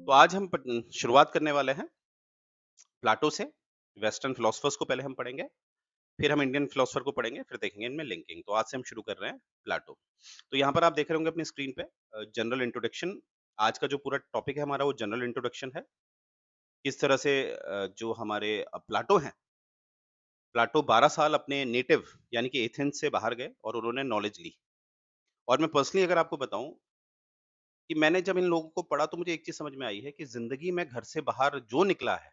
तो आज हम शुरुआत करने वाले हैं प्लाटो से। वेस्टर्न फिलोसफर्स को पहले हम पढ़ेंगे, फिर हम इंडियन फिलोसफर को पढ़ेंगे, फिर देखेंगे इनमें लिंकिंग। तो आज से हम शुरू कर रहे हैं प्लाटो। तो यहाँ पर आप देख रहे होंगे अपनी स्क्रीन पे जनरल इंट्रोडक्शन। आज का जो पूरा टॉपिक है हमारा वो जनरल इंट्रोडक्शन है। किस तरह से जो हमारे प्लाटो हैं, प्लाटो 12 साल अपने नेटिव यानी कि एथेंस से बाहर गए और उन्होंने नॉलेज ली। और मैं पर्सनली अगर आपको बताऊं कि मैंने जब इन लोगों को पढ़ा तो मुझे एक चीज समझ में आई है कि जिंदगी में घर से बाहर जो निकला है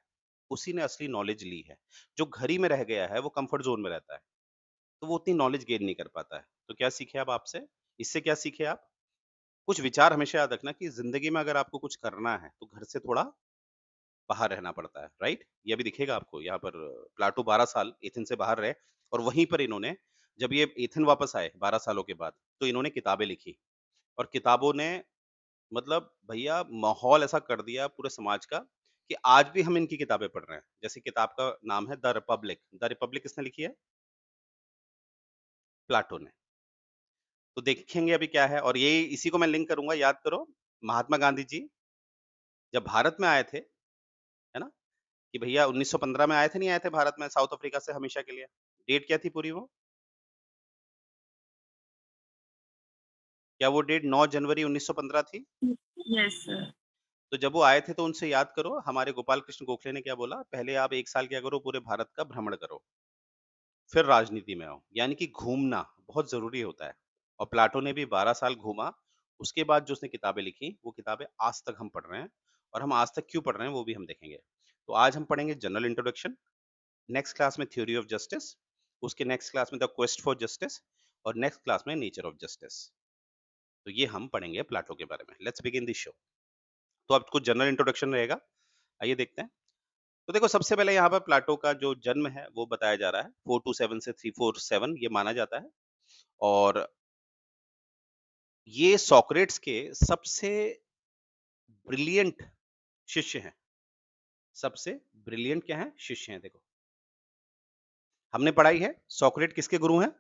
उसी ने असली नॉलेज ली है। जो घर ही में रह गया है वो कंफर्ट जोन में रहता है, तो वो उतनी नॉलेज गेन नहीं कर पाता है। तो क्या सीखे आप आपसे? इससे क्या सीखे आप? कुछ विचार हमेशा याद रखना कि जिंदगी में अगर आपको कुछ करना है तो घर से थोड़ा बाहर रहना पड़ता है, राइट? ये भी दिखेगा आपको यहाँ पर। प्लाटो 12 साल एथेंस से बाहर रहे और वहीं पर इन्होंने, जब ये एथेंस वापस आए 12 सालों के बाद, तो इन्होंने किताबें लिखी। और किताबों ने मतलब भैया माहौल ऐसा कर दिया पूरे समाज का कि आज भी हम इनकी किताबें पढ़ रहे हैं। जैसे किताब का नाम है द रिपब्लिक। द रिपब्लिक किसने लिखी है? प्लाटो ने। तो देखेंगे अभी क्या है, और ये इसी को मैं लिंक करूंगा, याद करो। महात्मा गांधी जी जब भारत में आए थे, है ना, कि भैया 1915 में आए थे, नहीं आए थे भारत में साउथ अफ्रीका से हमेशा के लिए? डेट क्या थी पूरी वो? क्या वो डेट 9 जनवरी 1915 थी? Yes sir. तो जब वो आए थे तो उनसे याद करो, हमारे गोपाल कृष्ण गोखले ने क्या बोला, पहले आप 1 साल क्या करो, पूरे भारत का भ्रमण करो, फिर राजनीति में आओ। यानी कि घूमना बहुत ज़रूरी होता है। और प्लाटो ने भी 12 साल घूमा, उसके बाद जो उसने किताबें लिखी, वो किताबें आज तक हम पढ़ रहे हैं। और हम आज तक क्यों पढ़ रहे हैं, वो भी हम देखेंगे। तो आज हम पढ़ेंगे जनरल इंट्रोडक्शन, नेक्स्ट क्लास में थ्योरी ऑफ जस्टिस, उसके नेक्स्ट क्लास में द क्वेस्ट फॉर जस्टिस, और नेक्स्ट क्लास में नेचर ऑफ जस्टिस। तो ये हम पढ़ेंगे प्लाटो के बारे में। Let's begin this show. तो अब कुछ जनरल इंट्रोडक्शन रहेगा, आइए देखते हैं। तो देखो, सबसे पहले यहाँ पर प्लाटो का जो जन्म है वो बताया जा रहा है 427 से 347 ये माना जाता है। और ये सोक्रेट्स के सबसे ब्रिलियंट शिष्य हैं। सबसे ब्रिलियंट क्या है? शिष्य हैं। देखो, हमने पढ़ाई है सोक्रेट किसके गुरु हैं?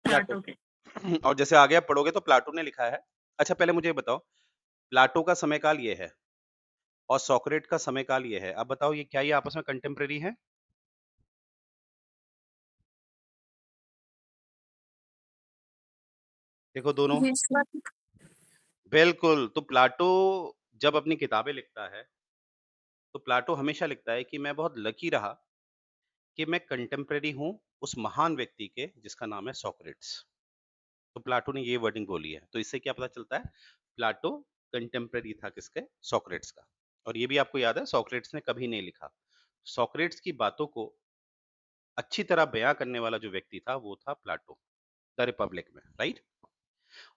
प्लाटो प्लाटो के। के। और जैसे आगे आप पढ़ोगे तो प्लाटो ने लिखा है। अच्छा, पहले मुझे ये बताओ, प्लाटो का समय काल ये है और सोक्रेट का समय काल ये है। अब बताओ, ये क्या ये आपस में कंटेम्परेरी है? देखो दोनों, विश्व। बिल्कुल। तो प्लाटो जब अपनी किताबें लिखता है तो प्लाटो हमेशा लिखता है कि मैं बहुत लकी रहा कि मैं कंटेम्परेरी हूँ उस महान व्यक्ति के जिसका नाम है सोक्रेट्स। तो प्लाटो ने ये वर्डिंग बोली है। तो इससे क्या पता चलता है? प्लाटो कंटेम्परेरी था किसके? सोक्रेट्स का। और ये भी आपको याद है, सोक्रेट्स ने कभी नहीं लिखा। सोक्रेट्स की बातों को अच्छी तरह बयां करने वाला जो व्यक्ति था वो था प्लाटो, द रिपब्लिक में, राइट?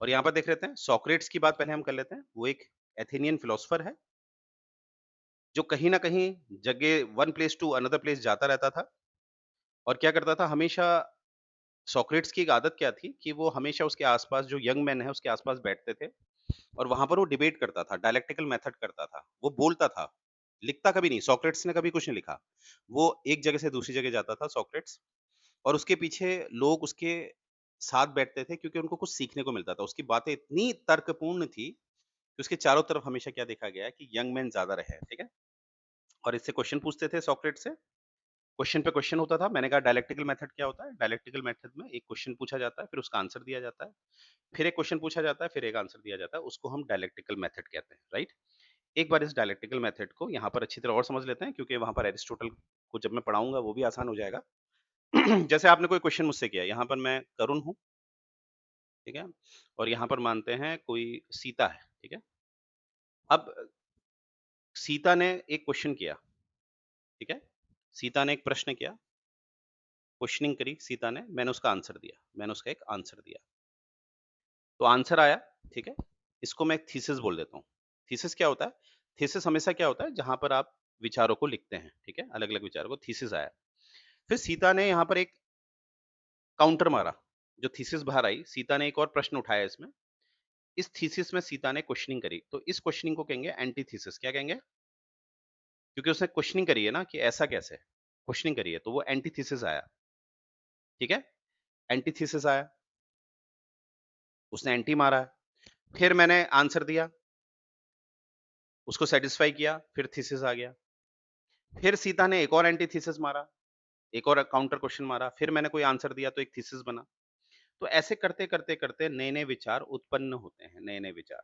और यहाँ पर देख लेते हैं, सोक्रेट्स की बात पहले हम कर लेते हैं। वो एक एथेनियन फिलोसफर है जो कहीं ना कहीं जगह one place to another place जाता रहता था। और क्या करता था हमेशा? सोक्रेट्स की एक आदत क्या थी कि वो हमेशा उसके आसपास जो यंग मैन है उसके आसपास बैठते थे और वहां पर वो डिबेट करता था, डायलेक्टिकल मेथड करता था, वो बोलता था, लिखता कभी नहीं। सोक्रेट्स ने कभी कुछ नहीं लिखा। वो एक जगह से दूसरी जगह जाता था सोक्रेट्स, और उसके पीछे लोग उसके साथ बैठते थे क्योंकि उनको कुछ सीखने को मिलता था। उसकी बातें इतनी तर्कपूर्ण थी कि उसके चारों तरफ हमेशा क्या देखा गया है कि यंग मैन ज्यादा रहे, ठीक है। और इससे क्वेश्चन पूछते थे सोक्रेट्स से, क्वेश्चन पे क्वेश्चन होता था। मैंने कहा डायलेक्टिकल मेथड क्या होता है? डायलेक्टिकल मेथड में एक क्वेश्चन पूछा जाता है, फिर उसका आंसर दिया जाता है, फिर एक क्वेश्चन पूछा जाता है, फिर एक आंसर दिया जाता है। उसको हम डायलेक्टिकल मेथड कहते हैं, राइट? एक बार इस डायलेक्टिकल मेथड को यहाँ पर अच्छी तरह और समझ लेते हैं, क्योंकि वहाँ पर एरिस्टोटल को जब मैं पढ़ाऊंगा वो भी आसान हो जाएगा। जैसे आपने कोई क्वेश्चन मुझसे किया, यहाँ पर मैं करुण हूँ, ठीक है, और यहाँ पर मानते हैं कोई सीता है, ठीक है। अब सीता ने एक क्वेश्चन किया, ठीक है, सीता ने एक प्रश्न किया, क्वेश्चनिंग करी सीता ने, मैंने उसका आंसर दिया, मैंने उसका एक आंसर दिया, तो आंसर आया, ठीक है। इसको मैं एक थीसिस बोल देता हूँ। थीसिस क्या होता है? थीसिस हमेशा क्या होता है? जहां पर आप विचारों को लिखते हैं, ठीक है, अलग अलग विचारों को, थीसिस आया। फिर सीता ने यहाँ पर एक काउंटर मारा। जो थीसिस बाहर आई, सीता ने एक और प्रश्न उठाया इसमें। इस थीसिस में सीता ने क्वेश्चनिंग करी, तो इस क्वेश्चनिंग को कहेंगे एंटीथीसिस। क्या कहेंगे? क्योंकि उसने क्वेश्चनिंग करी है ना कि ऐसा कैसे, क्वेश्चनिंग करी है, तो वो एंटीथीसिस आया, ठीक है। एंटीथीसिस आया, उसने एंटी मारा है, फिर मैंने आंसर दिया, उसको सैटिस्फाई किया, फिर थीसिस आ गया। फिर सीता ने एक और एंटीथीसिस मारा, एक और काउंटर क्वेश्चन मारा, फिर मैंने कोई आंसर दिया तो एक थीसिस बना। तो ऐसे करते-करते-करते नए-नए विचार उत्पन्न होते हैं, नए-नए विचार।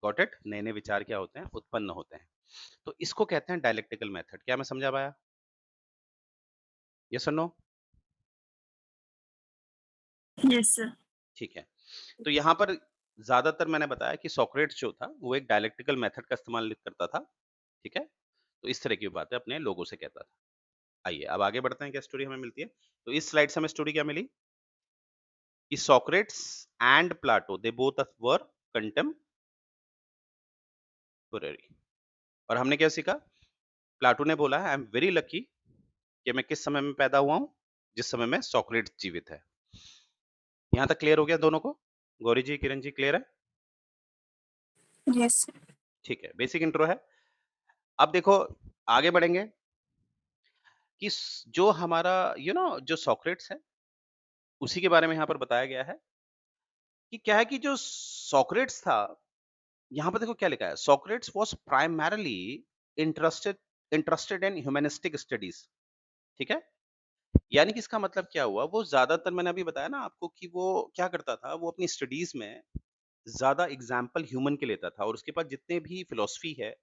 Got it? नए-नए विचार क्या होते हैं? उत्पन्न होते हैं। तो इसको कहते हैं डायलेक्टिकल मेथड। क्या मैं समझा पाया? यस और नो? Yes sir. ठीक है। तो यहाँ पर ज़्यादातर मैंने बताया कि सोक्रेट्स जो था, वो एक डायलेक्टिकल मेथड का इस्तेमाल करता था, ठीक है? तो इस तरह की बातें अपने लोगों से कहता था। आइए, अब आगे बढ़ते हैं, क्या स्टोरी हमें मिलती है। तो इस स्लाइड से हमें स्टोरी क्या मिली कि Socrates and Plato they both were contemporary. और हमने क्या सीखा? प्लाटो ने बोला आई एम वेरी लकी कि मैं किस समय में पैदा हुआ हूँ, जिस समय में सोक्रेट्स जीवित है। यहाँ तक क्लियर हो गया दोनों को? गौरी जी, किरण जी, क्लियर है? Yes sir. ठीक है, बेसिक इंट्रो है। अब देखो, आगे बढ़ेंगे कि जो हमारा जो सोक्रेट्स है, उसी के बारे में यहाँ पर बताया गया है कि क्या है कि जो सोक्रेट्स था, यहाँ पर देखो क्या लिखा है, Socrates was primarily interested interested in humanistic studies, ठीक है? यानी कि इसका मतलब क्या हुआ, वो ज्यादातर मैंने अभी बताया ना आपको कि वो क्या करता था, वो अपनी स्टडीज में ज्यादा एग्जाम्पल ह्यूमन के लेता था और उसके पास जितने भी फिलोसफी है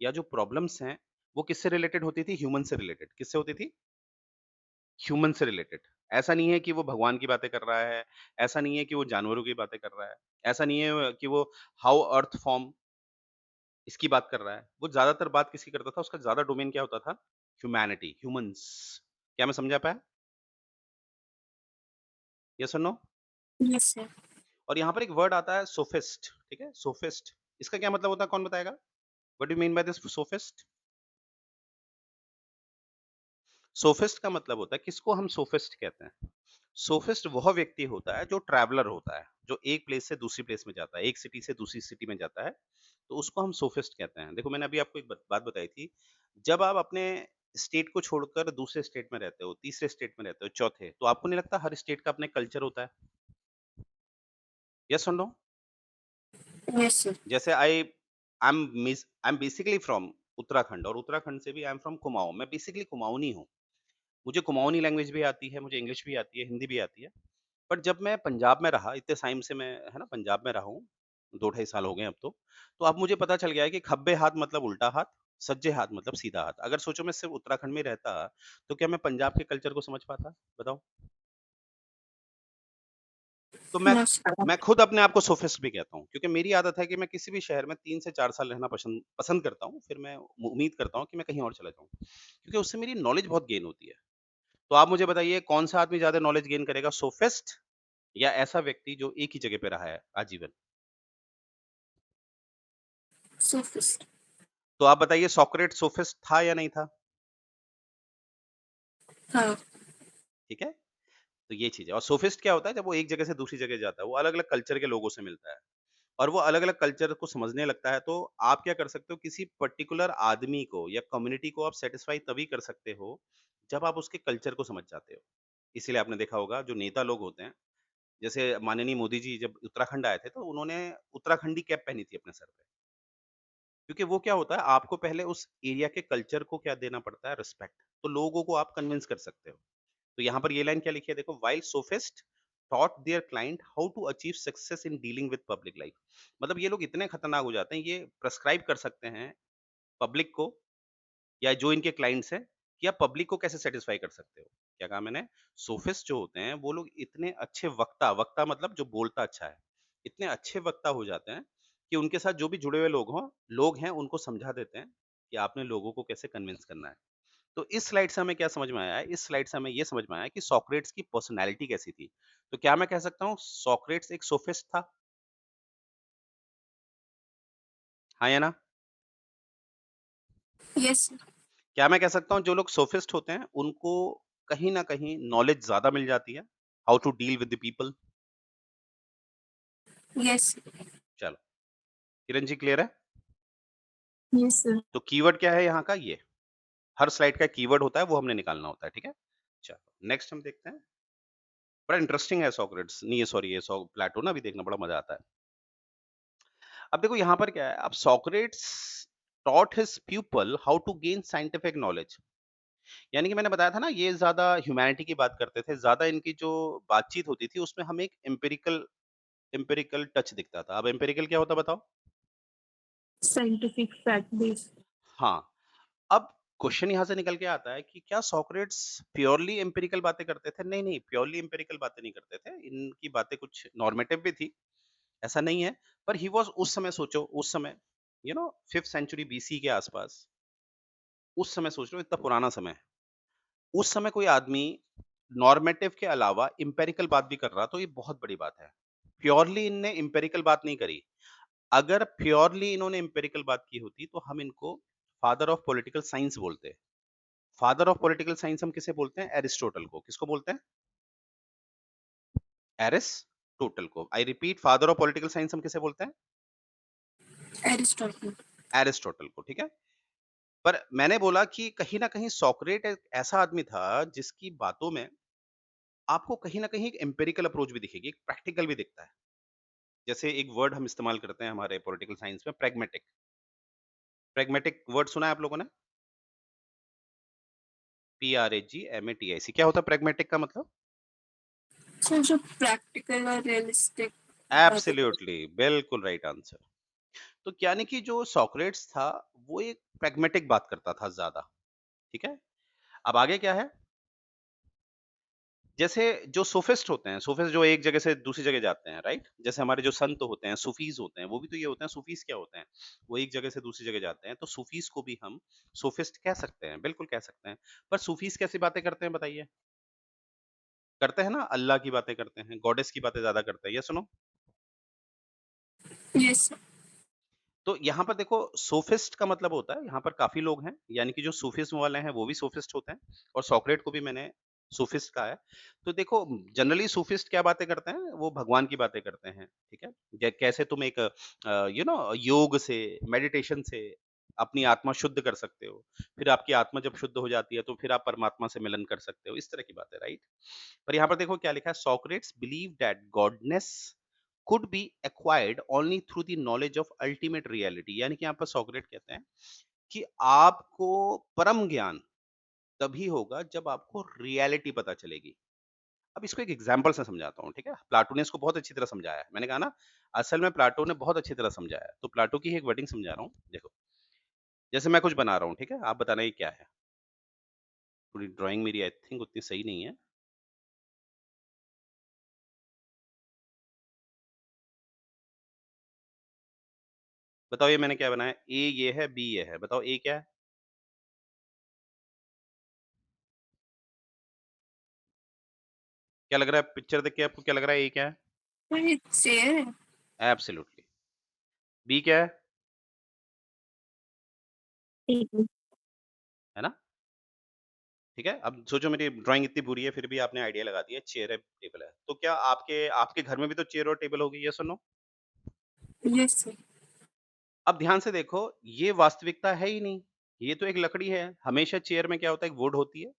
या जो प्रॉब्लम्स हैं, वो किससे रिलेटेड होती थी? ह्यूमन से रिलेटेड। किससे होती थी? ह्यूमन से रिलेटेड। ऐसा नहीं है कि वो भगवान की बातें कर रहा है, ऐसा नहीं है कि वो जानवरों की बातें कर रहा है, ऐसा नहीं है कि वो हाउ अर्थ फॉर्म इसकी बात कर रहा है। वो ज़्यादातर बात किसकी करता था, उसका ज़्यादा डोमेन क्या होता था? Humanity, humans. क्या मैं समझा पाया? यस और नो? Yes sir. और यहाँ पर एक वर्ड आता है सोफिस्ट, ठीक है? सोफिस्ट, इसका क्या मतलब होता है, कौन बताएगा? What do you mean by this sophist? Sophist का मतलब होता है, किसको हम सोफिस्ट कहते हैं? सोफिस्ट वह व्यक्ति होता है जो ट्रैवलर होता है, जो एक प्लेस से दूसरी प्लेस में जाता है, एक सिटी से दूसरी सिटी में जाता है, तो उसको हम सोफिस्ट कहते हैं। देखो, मैंने अभी आपको एक बात बताई थी, जब आप अपने स्टेट को छोड़कर दूसरे स्टेट में रहते हो, तीसरे स्टेट में रहते हो, चौथे, तो आपको नहीं लगता हर स्टेट का अपना कल्चर होता है? यस और नो? Yes sir. जैसे I am basically from Uttarakhand, और उत्तराखंड से भी आई एम फ्रॉम कुमाऊं। मैं बेसिकली कुमाऊनी हूँ, मुझे कुमाऊनी लैंग्वेज भी आती है, मुझे इंग्लिश भी आती है, हिंदी भी आती है। बट जब मैं पंजाब में रहा, इतने टाइम से मैं, है ना, पंजाब में रहा हूँ, 2 ढाई साल हो गए अब तो अब मुझे पता चल गया है कि खब्बे हाथ मतलब उल्टा हाथ, सज्जे हाथ मतलब सीधा हाथ। अगर सोचो मैं सिर्फ उत्तराखंड में रहता, तो क्या मैं पंजाब के कल्चर को समझ पाता? बताओ। तो नो सर। मैं खुद अपने आप को सोफिस्ट भी कहता हूँ, क्योंकि मेरी आदत है कि मैं किसी भी शहर में 3 से 4 साल रहना पसंद पसंद करता हूँ, फिर मैं उम्मीद करता हूँ कि मैं कहीं और चला जाऊँ, क्योंकि उससे मेरी नॉलेज बहुत गेन होती है। तो आप मुझे बताइए, कौन-सा आदमी ज़्यादा नॉलेज गेन करेगा, सोफिस्ट या ऐसा व्यक्ति जो एक ही जगह पे रहा है आजीवन? सोफिस्ट। तो आप बताइए, सोक्रेट सोफिस्ट था या नहीं था? हाँ। ठीक है? तो ये चीज़ है। और सोफिस्ट क्या होता है, जब वो एक जगह से दूसरी जगह जाता है, वो अलग-अलग कल्चर के लोगों से मिलता है और वो अलग-अलग कल्चर को समझने लगता है, तो आप क्या कर सकते हो, किसी पर्टिकुलर आदमी को या कम्युनिटी को आप सैटिस्फाई तभी कर सकते हो, जब आप उसके कल्चर को समझ जाते हो। इसीलिए आपने देखा होगा, जो नेता लोग होते हैं, जैसे माननीय मोदी जी जब उत्तराखंड आए थे, तो उन्होंने उत्तराखंडी कैप पहनी थी अपने सर पे। क्योंकि वो क्या होता है, आपको पहले उस एरिया के कल्चर को क्या देना पड़ता है, रिस्पेक्ट। तो लोगों को आप कन्विंस कर सकते हो। तो यहाँ पर ये लाइन क्या लिखी है, देखो, while sophist taught their client how to achieve success in dealing with public life। मतलब ये लोग इतने खतरनाक हो जाते हैं, ये प्रेस्क्राइब कर सकते हैं पब्लिक को या जो इनके क्लाइंट्स हैं, कि आप पब्लिक को कैसे सेटिस्फाई कर सकते हो। क्या कहा मैंने? सोफिस्ट जो होते हैं, वो लोग इतने अच्छे वक्ता, वक्ता मतलब जो बोलता अच्छा है, इतने अच्छे वक्ता हो जाते हैं कि उनके साथ जो भी जुड़े हुए लोग हैं, उनको समझा देते हैं कि आपने लोगों को कैसे कन्विंस करना है। तो इस स्लाइड से हमें क्या समझ में आया है? इस स्लाइड से हमें ये समझ में आया कि सोक्रेट्स की पर्सनैलिटी कैसी थी। तो क्या मैं कह सकता हूँ सोक्रेट्स एक सोफिस्ट था? हाँ या ना? Yes sir. क्या मैं कह सकता हूँ जो लोग सोफिस्ट होते हैं, उनको कहीं न कहीं नॉलेज ज़्यादा मिल जाती है, how to deal with the people? Yes. चलो, किरण जी, क्लियर है? Yes sir. तो कीवर्ड क्या है यहाँ का? ये। हर स्लाइड का कीवर्ड होता है, वो हमने निकालना होता है, ठीक है? चलो, नेक्स्ट हम देखते हैं। बड़ा इंटरेस्टिंग है सोक्रेट्स, नहीं ये सॉरी, ये प्लेटो ना, अभी देखना बड़ा मज़ा आता है। अब देखो यहाँ पर क्या है, अब Socrates taught his people how to gain scientific knowledge. यानी कि मैंने बताया था ना, ये ज़्यादा ह्यूमैनिटी की बात करते थे, ज़्यादा इनकी जो बातचीत होती थी उसमें हमें एक एम्पिरिकल टच दिखता था। अब एम्पिरिकल क्या होता है बताओ? Scientific fact based. हाँ, अब क्वेश्चन यहाँ से निकल के आता है कि क्या सोक्रेट्स प्योरली एम्पिरिकल बातें करते थे? नहीं, नहीं, प्योरली एम्पिरिकल बातें नहीं करते थे। इनकी बातें कुछ नॉर्मेटिव भी थी, ऐसा नहीं है। पर ही वाज़, उस समय सोचो, उस समय 5th सेंचुरी बीसी के आसपास, उस समय सोच लो, इतना पुराना समय है। उस समय कोई आदमी नॉर्मेटिव के अलावा एम्पिरिकल बात भी कर रहा, तो ये बहुत बड़ी बात है। प्योरली इनने एम्पिरिकल बात नहीं करी। अगर प्योरली इन्होंने एम्पिरिकल बात की होती तो हम इनको फादर ऑफ पॉलिटिकल साइंस बोलते। फादर ऑफ पॉलिटिकल साइंस हम किसे बोलते हैं? एरिस्टोटल को। किसको बोलते हैं? एरिस्टोटल को। I repeat, father of political science हम किसे बोलते हैं? Aristotle. एरिस्टोटल को, ठीक है। पर मैंने बोला कि कहीं ना कहीं सोक्रेट एक ऐसा आदमी था जिसकी बातों में आपको कहीं ना कहीं एक एम्पिरिकल अप्रोच भी दिखेगी, एक प्रैक्टिकल भी दिखता है। जैसे एक वर्ड हम इस्तेमाल करते हैं हमारे पॉलिटिकल साइंस में, प्रैग्मेटिक। प्रैग्मेटिक वर्ड सुना है आप लोगों ने? PRAGMATIC, क्या होता है प्रैग्मेटिक का मतलब? So जो practical और realistic बातें करते एब्सोल्युटली, बिल्कुल राइट आंसर। तो यानी कि जो सोक्रेट्स था, वो एक प्रैग्मेटिक बात करता था ज्यादा, ठीक है। अब आगे क्या है? जैसे जो सोफिस्ट होते हैं, सोफिस्ट जो एक जगह से दूसरी जगह जाते हैं, राइट? जैसे हमारे जो संत होते हैं, सूफीज होते हैं, वो भी तो ये होते हैं। सूफीज क्या होते हैं? वो एक जगह से दूसरी जगह जाते हैं, तो सूफीज को भी हम सोफिस्ट कह सकते हैं, बिल्कुल कह सकते हैं। पर सूफीज कैसी बातें करते हैं बताइए? करते हैं ना, अल्लाह की बातें करते हैं, गॉडेस की बातें ज्यादा करते हैं, ये सुनो। हैं। Yes sir. तो यहाँ पर देखो, सोफिस्ट का मतलब होता है, यहाँ पर काफी लोग हैं, यानी कि जो सूफिज्म वाले हैं वो भी सोफिस्ट होते हैं, और सोक्रेट को भी मैंने सोफिस्ट कहा है। तो देखो, जनरली सूफिस्ट क्या बातें करते हैं? वो भगवान की बातें करते हैं, ठीक है। कैसे तुम एक योग से, मेडिटेशन से अपनी आत्मा शुद्ध कर सकते हो, फिर आपकी आत्मा जब शुद्ध हो जाती है तो फिर आप परमात्मा से मिलन कर सकते हो, इस तरह की बातें, राइट। पर यहाँ पर देखो क्या लिखा है, Socrates believe that goodness could be acquired only through the knowledge of ultimate reality। यानी कि यहाँ पर सोक्रेट कहते हैं कि आपको परम ज्ञान तभी होगा जब आपको रियलिटी पता चलेगी। अब इसको एक एग्जांपल से समझाता हूँ, ठीक है। प्लाटो ने इसको बहुत अच्छी तरह समझाया है, मैंने कहा ना, असल में प्लाटो ने बहुत अच्छी तरह समझाया है। तो प्लाटो की एक वर्डिंग समझा रहा हूँ, देखो। जैसे मैं कुछ बना रहा हूँ, ठीक है, आप बताना ये क्या है। थोड़ी ड्राइंग मेरी आई थिंक उतनी सही नहीं है। बताओ ये मैंने क्या बनाया? ए ये है, बी ये है, बताओ ए क्या है? क्या लग रहा है पिक्चर देख के आपको? क्या लग रहा है ए क्या है? तो ये chair है। एब्सोल्युटली। बी क्या है? Table. है ना? ठीक है? अब सोचो, मेरी ड्राइंग इतनी बुरी है फिर भी आपने आइडिया लगा दिया, चेयर है, टेबल है। तो क्या आपके आपके घर में भी तो चेयर और टेबल होगी, यस और नो? Yes sir. अब ध्यान से देखो, ये वास्तविकता है ही नहीं। ये तो एक लकड़ी है। हमेशा चेयर में क्या होता है? एक वुड होती है।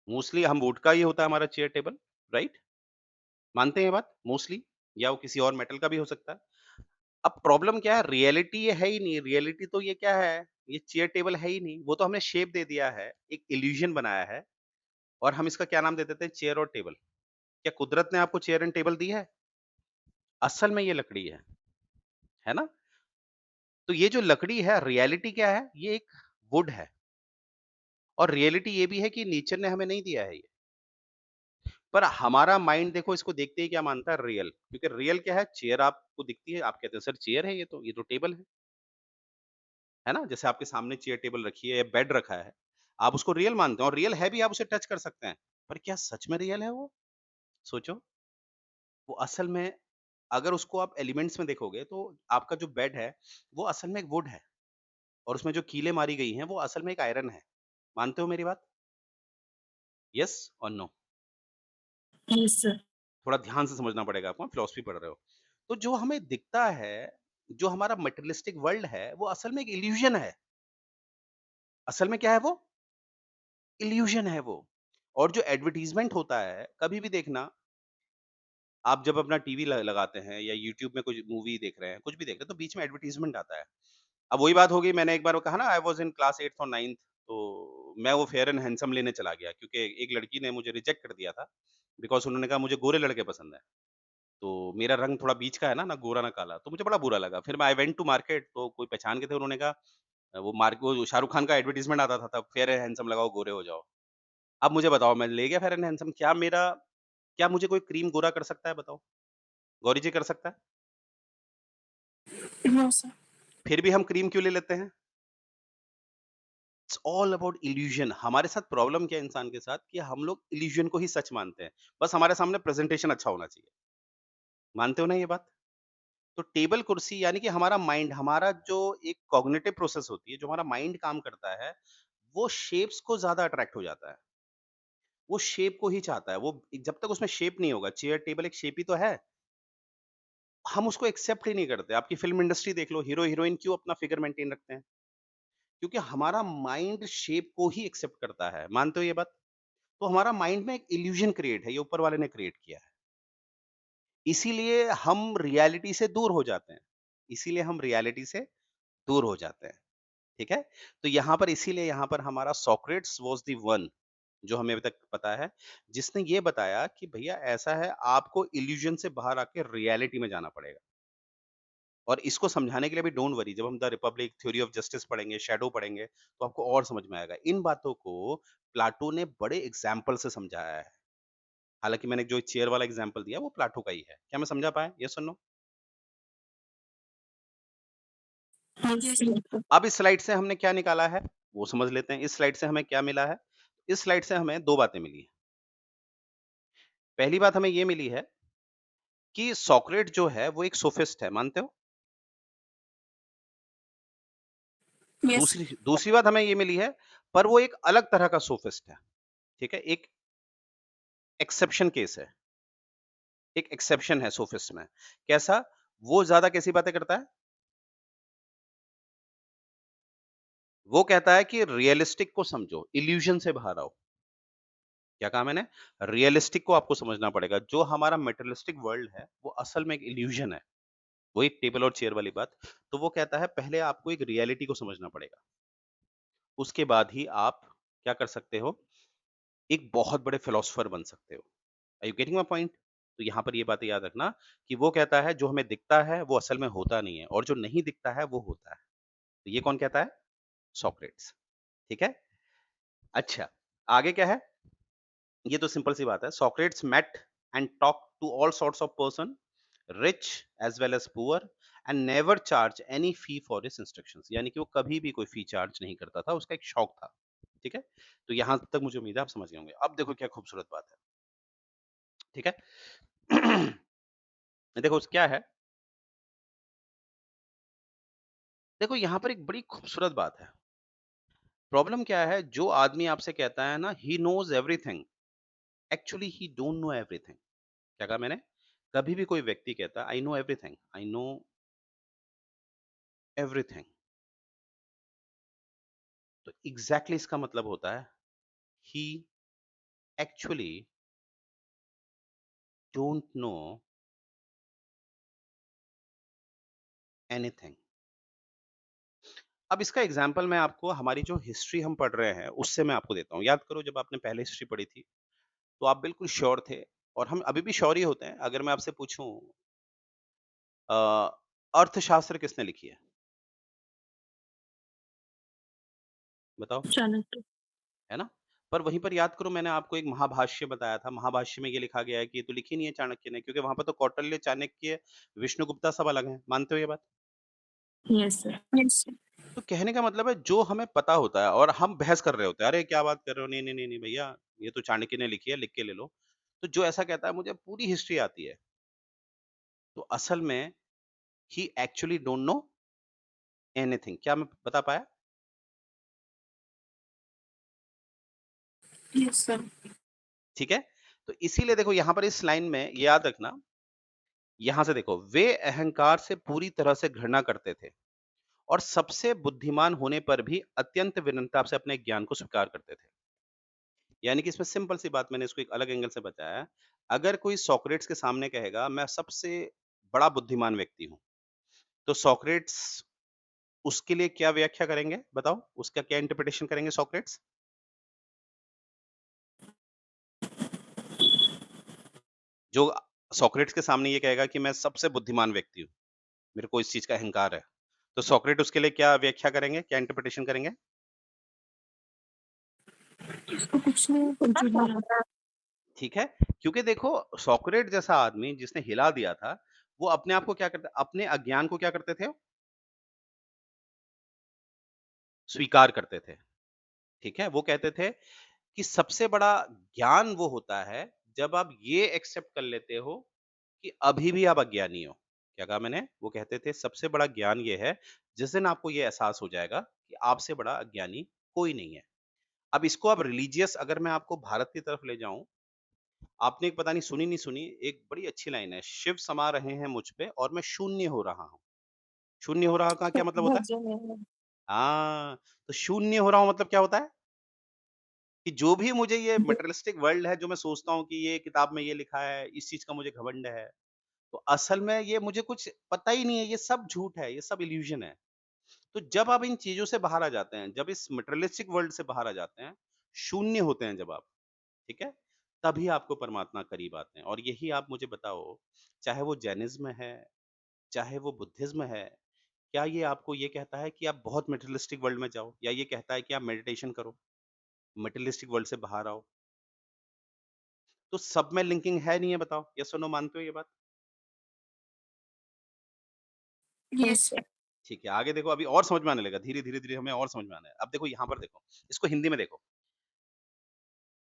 मोस्टली हम वुड का ही होता है हमारा चेयर टेबल, राइट? मानते हैं ये बात? मोस्टली, या वो किसी और मेटल का भी हो सकता है। अब प्रॉब्लम क्या है? रियलिटी ये है ही नहीं। रियलिटी तो ये क्या है? ये चेयर टेबल है ही नहीं। वो तो हमने शेप दे दिया है, एक इल्यूजन बनाया है, और हम इसका क्या नाम दे देते हैं? चेयर और टेबल। क्या कुदरत ने आपको चेयर एंड टेबल दी है? असल में ये लकड़ी है ना? तो ये जो लकड़ी है, रियलिटी क्या है? ये एक वुड है, और रियलिटी ये भी है कि नेचर ने हमें नहीं दिया है ये। पर हमारा माइंड देखो, इसको देखते ही क्या मानता है? रियल। क्योंकि रियल क्या है? चेयर आपको दिखती है, आप कहते हैं सर चेयर है, ये तो टेबल है ना? जैसे आपके सामने चेयर टेबल रखी है या बेड रखा है, आप उसको रियल मानते हैं, और रियल है भी, आप उसे टच कर सकते हैं। पर क्या सच में रियल है वो? सोचो। वो असल में, अगर उसको आप एलिमेंट्स में देखोगे तो आपका जो बेड है, वो असल में एक वुड है, और उसमें जो कीलें मारी गई हैं वो असल में एक आयरन है। मानते हो मेरी बात? यस और नो? Yes sir. थोड़ा ध्यान से समझना पड़ेगा आपको, फिलॉसफी पढ़ रहे हो। तो जो हमें दिखता है, जो हमारा मटेरियलिस्टिक वर्ल्ड है, वो असल में एक इल्यूजन है। असल में क्या है वो? इल्यूजन है वो। और जो एडवर्टाइजमेंट होता है, कभी भी देखना, आप जब अपना टीवी लगाते हैं या यूट्यूब में कुछ मूवी देख रहे हैं, कुछ भी देख रहे हैं, तो बीच में एडवर्टाइजमेंट आता है। अब वही बात हो गई, मैंने एक बार वो कहा ना, I was in class 8th और 9th, तो मैं वो फेयर एंड हैंडसम लेने चला गया क्योंकि एक लड़की ने मुझे रिजेक्ट कर दिया था, बिकॉज़ उन्होंने कहा मुझे गोरे लड़के पसंद हैं। तो मेरा रंग थोड़ा बीच का है ना गोरा ना काला, तो मुझे बड़ा बुरा लगा। फिर मैं आई वेंट टू मार्केट, तो कोई पहचान के थे, उन्होंने कहा वो शाहरुख खान का एडवर्टाइज़मेंट आता था तब, फेयर एंड हैंडसम लगाओ, गोरे हो जाओ। अब मुझे बताओ, मैं ले गया फेयर एंड हैंडसम, क्या मुझे कोई क्रीम गोरा कर सकता है बताओ? गौरी जी कर सकता है? No sir. फिर भी हम क्रीम क्यों ले लेते हैं? It's all about illusion. हमारे साथ प्रॉब्लम क्या है इंसान के साथ कि हम लोग इल्यूजन को ही सच मानते हैं। बस हमारे सामने प्रेजेंटेशन अच्छा होना चाहिए। मानते हो ना ये बात? तो टेबल कुर्सी यानी कि हमारा माइंड, हमारा जो एक कॉग्निटिव प्रोसेस होती है, जो हमारा माइंड काम करता है, वो शेप्स को ज़्यादा अट्रैक्ट हो जाता है। वो शेप को ही चाहता है। वो जब तक उसमें शेप नहीं होगा, चेयर टेबल एक शेप ही तो है। हम उसको एक्सेप्ट ही नहीं करते। आपकी फ़िल्म इंडस्ट्री देख लो, हीरो-हीरोइन क्यों अपना फिगर मेंटेन रखते हैं? क्योंकि हमारा माइंड शेप को ही एक्सेप्ट करता है। मानते हो ये बात? तो हमारा माइंड में एक इल्यूजन क्रिएट है, ये ऊपर वाले ने क्रिएट किया है। इसीलिए हम रियलिटी से दूर हो जाते हैं। इसीलिए हम रियलिटी से दूर हो जाते हैं, ठीक है? तो यहाँ पर इसीलिए यहाँ पर हमारा सोक्रेट्स वाज़ द वन, जो हमें अभी तक पता है, जिसने ये बताया कि भैया ऐसा है, आपको इल्यूजन से बाहर आके रियलिटी में जाना पड़ेगा। और इसको समझाने के लिए भी डोंट वरी, जब हम the Republic, theory of justice पढ़ेंगे, शैडो पढ़ेंगे, तो आपको और समझ में आएगा। इन बातों को प्लाटो ने बड़े एग्ज़ाम्पल से समझाया है। हालाँकि मैंने जो चेयर वाला एग्ज़ाम्पल दिया वो प्लाटो का ही है। क्या मैं समझा पाया? येस और नो? हाँ सर। अब इस स्लाइड से हमने क्या निकाला है, वो समझ लेते हैं। इस स्लाइड से हमें क्या मिला है? इस स्लाइड से हमें 2 बातें मिली हैं। पहली बात हमें ये मिली है कि सोक्रेट जो है वो एक सोफिस्ट है, मानते हो? यस दूसरी सर। दूसरी बात हमें ये मिली है, पर वो एक अलग तरह का सोफिस्ट है, ठीक है? एक एक्सेप्शन केस है, एक एक्सेप्शन है सोफिस्ट में। कैसा? वो ज़्यादा कैसी बातें करता है? वो कहता है कि रियलिस्टिक को समझो, इल्यूजन से बाहर आओ। क्या कहा मैंने? रियलिस्टिक को आपको समझना पड़ेगा। जो हमारा मटेरियलिस्टिक वर्ल्ड है, वो असल में एक इल्यूजन है। वही टेबल और चेयर वाली बात। तो वो कहता है पहले आपको एक रियलिटी को समझना पड़ेगा। उसके बाद ही आप क्या कर सकते हो? एक बहुत बड़े फिलॉसफर बन सकते हो। Are you getting my point? तो यहाँ पर ये बातें याद रखना कि वो कहता है जो हमें दिखता है वो असल में होता नहीं है, और जो नहीं दिखता है वो होता है। तो ये कौन कहता है? सोक्रेट्स। ठीक है? अच्छा, आगे क्या है? ये तो सिंपल सी बात है। Socrates met and talk to all sorts of person, rich as well as poor, and never charge any fee for his instructions. यानी कि वो कभी भी कोई फी चार्ज नहीं करता था, उसका एक शौक था। ठीक है? तो यहाँ तक मुझे उम्मीद है आप समझ गए होंगे। अब देखो क्या खूबसूरत बात है। ठीक है? देखो क्या है? देखो यहाँ पर एक बड़ी खूबसूरत बात है। प्रॉब्लम क्या है? जो आदमी आपसे कहता है ना he knows everything, actually he don't know everything. क्या कहा मैंने? कभी भी कोई व्यक्ति कहता है I know everything, I know everything, तो एग्ज़ैक्टली इसका मतलब होता है ही एक्चुअली डोंट नो एनीथिंग। अब इसका एग्ज़ाम्पल मैं आपको हमारी जो हिस्ट्री हम पढ़ रहे हैं, उससे मैं आपको देता हूँ। याद करो जब आपने पहले हिस्ट्री पढ़ी थी, तो आप बिल्कुल श्योर थे, और हम अभी भी श्योर ही होते हैं। अगर मैं आपसे पूछूँ अ, अर्थशास्त्र किसने लिखी है? बताओ, चाणक्य। है ना? पर वहीं पर याद करो, मैंने आपको एक महाभाष्य बताया था। महाभाष्य में ये लिखा गया है कि ये तो लिखी नहीं है चाणक्य ने, क्योंकि वहाँ पर तो कौटिल्य, चाणक्य, विष्णुगुप्ता सब अलग हैं। मानते हो ये बात? Yes sir. Yes sir. तो कहने का मतलब है जो हमें पता होता है और हम बहस कर रहे होते हैं, "अरे! क्या बात कर रहे हो? नहीं, नहीं, नहीं, नहीं भैया, ये तो चाणक्य ने लिखी है, लिख के ले लो।" तो जो ऐसा कहता है मुझे पूरी हिस्ट्री आती है, तो असल में ही एक्चुअली डोंट नो एनीथिंग। क्या मैं बता पाया? Yes sir. ठीक है? तो इसीलिए देखो यहाँ पर इस लाइन में ये याद रखना, यहाँ से देखो, वे अहंकार से पूरी तरह से घृणा करते थे और सबसे बुद्धिमान होने पर भी अत्यंत विनम्रता से अपने ज्ञान को स्वीकार करते थे। यानी कि इसमें सिंपल सी बात, मैंने इसको एक अलग एंगल से बताया है। अगर कोई सोक्रेट्स के सामने कहेगा मैं सबसे बड़ा बुद्धिमान व्यक्ति हूँ, तो सोक्रेट्स उसके लिए क्या व्याख्या करेंगे? बताओ, उसका क्या इंटरप्रिटेशन करेंगे सोक्रेट्स? जो सोक्रेट्स के सामने ये कहेगा कि मैं सबसे बुद्धिमान व्यक्ति हूँ, मेरे को इस चीज़ का अहंकार है। तो सोक्रेट उसके लिए क्या व्याख्या करेंगे? क्या इंटरप्रिटेशन करेंगे? इसको कुछ नहीं कंसीडर ठीक है? क्योंकि देखो सोक्रेट जैसा आदमी जिसने हिला दिया था, वो अपने आप को क्या करता अपने अज्ञान को क्या करते थे? स्वीकार करते थे। ठीक है? वो कहते थे कि सबसे बड़ा ज्ञान वो होता है, जब आप ये एक्सेप्ट कर लेते हो कि अभी भी आप अज्ञानी हो। क्या कहा मैंने? वो कहते थे सबसे बड़ा ज्ञान ये है, जिस दिन आपको ये एहसास हो जाएगा कि आपसे बड़ा अज्ञानी कोई नहीं है। अब इसको आप रिलीजियस अगर मैं आपको भारत की तरफ ले जाऊँ, आपने एक पता नहीं सुनी नहीं सुनी, एक बड़ी अच्छी लाइन है, शिव समा रहे हैं मुझ पे और मैं शून्य हो रहा हूँ। शून्य हो रहा का क्या मतलब होता है? भजन है। हाँ, तो शून्य हो रहा हूँ मतलब क्या होता है? कि जो भी मुझे ये मटेरियलिस्टिक वर्ल्ड है, जो मैं सोचता हूँ कि ये किताब में ये लिखा है, इस चीज़ का मुझे घमंड है, तो असल में ये मुझे कुछ पता ही नहीं है, ये सब झूठ है, ये सब इल्यूज़न है। तो जब आप इन चीज़ों से बाहर आ जाते हैं, जब इस मटेरियलिस्टिक वर्ल्ड से बाहर आ जाते हैं, शून्य होते हैं जब आप, ठीक है? तभी आपको परमात्मा करीब आते हैं और यही आप मुझे बताओ, चाहे वो जैनिज़्म है, चाहे वो बुद्धिज़्म है, क्या ये आपको ये कहता है कि आप बहुत मटेरियलिस्टिक वर्ल्ड में जाओ या ये कहता है कि आप मेडिटेशन करो, मटेरियलिस्टिक वर्ल्ड से बाहर आओ? तो सब में लिंकिंग है नहीं है बताओ? येस और नो मानते हो ये बात? Yes sir. ठीक है, आगे देखो अभी और समझ में आने लगा, धीरे-धीरे हमें और समझ में आना है। अब देखो यहाँ पर देखो, इसको हिंदी में देखो,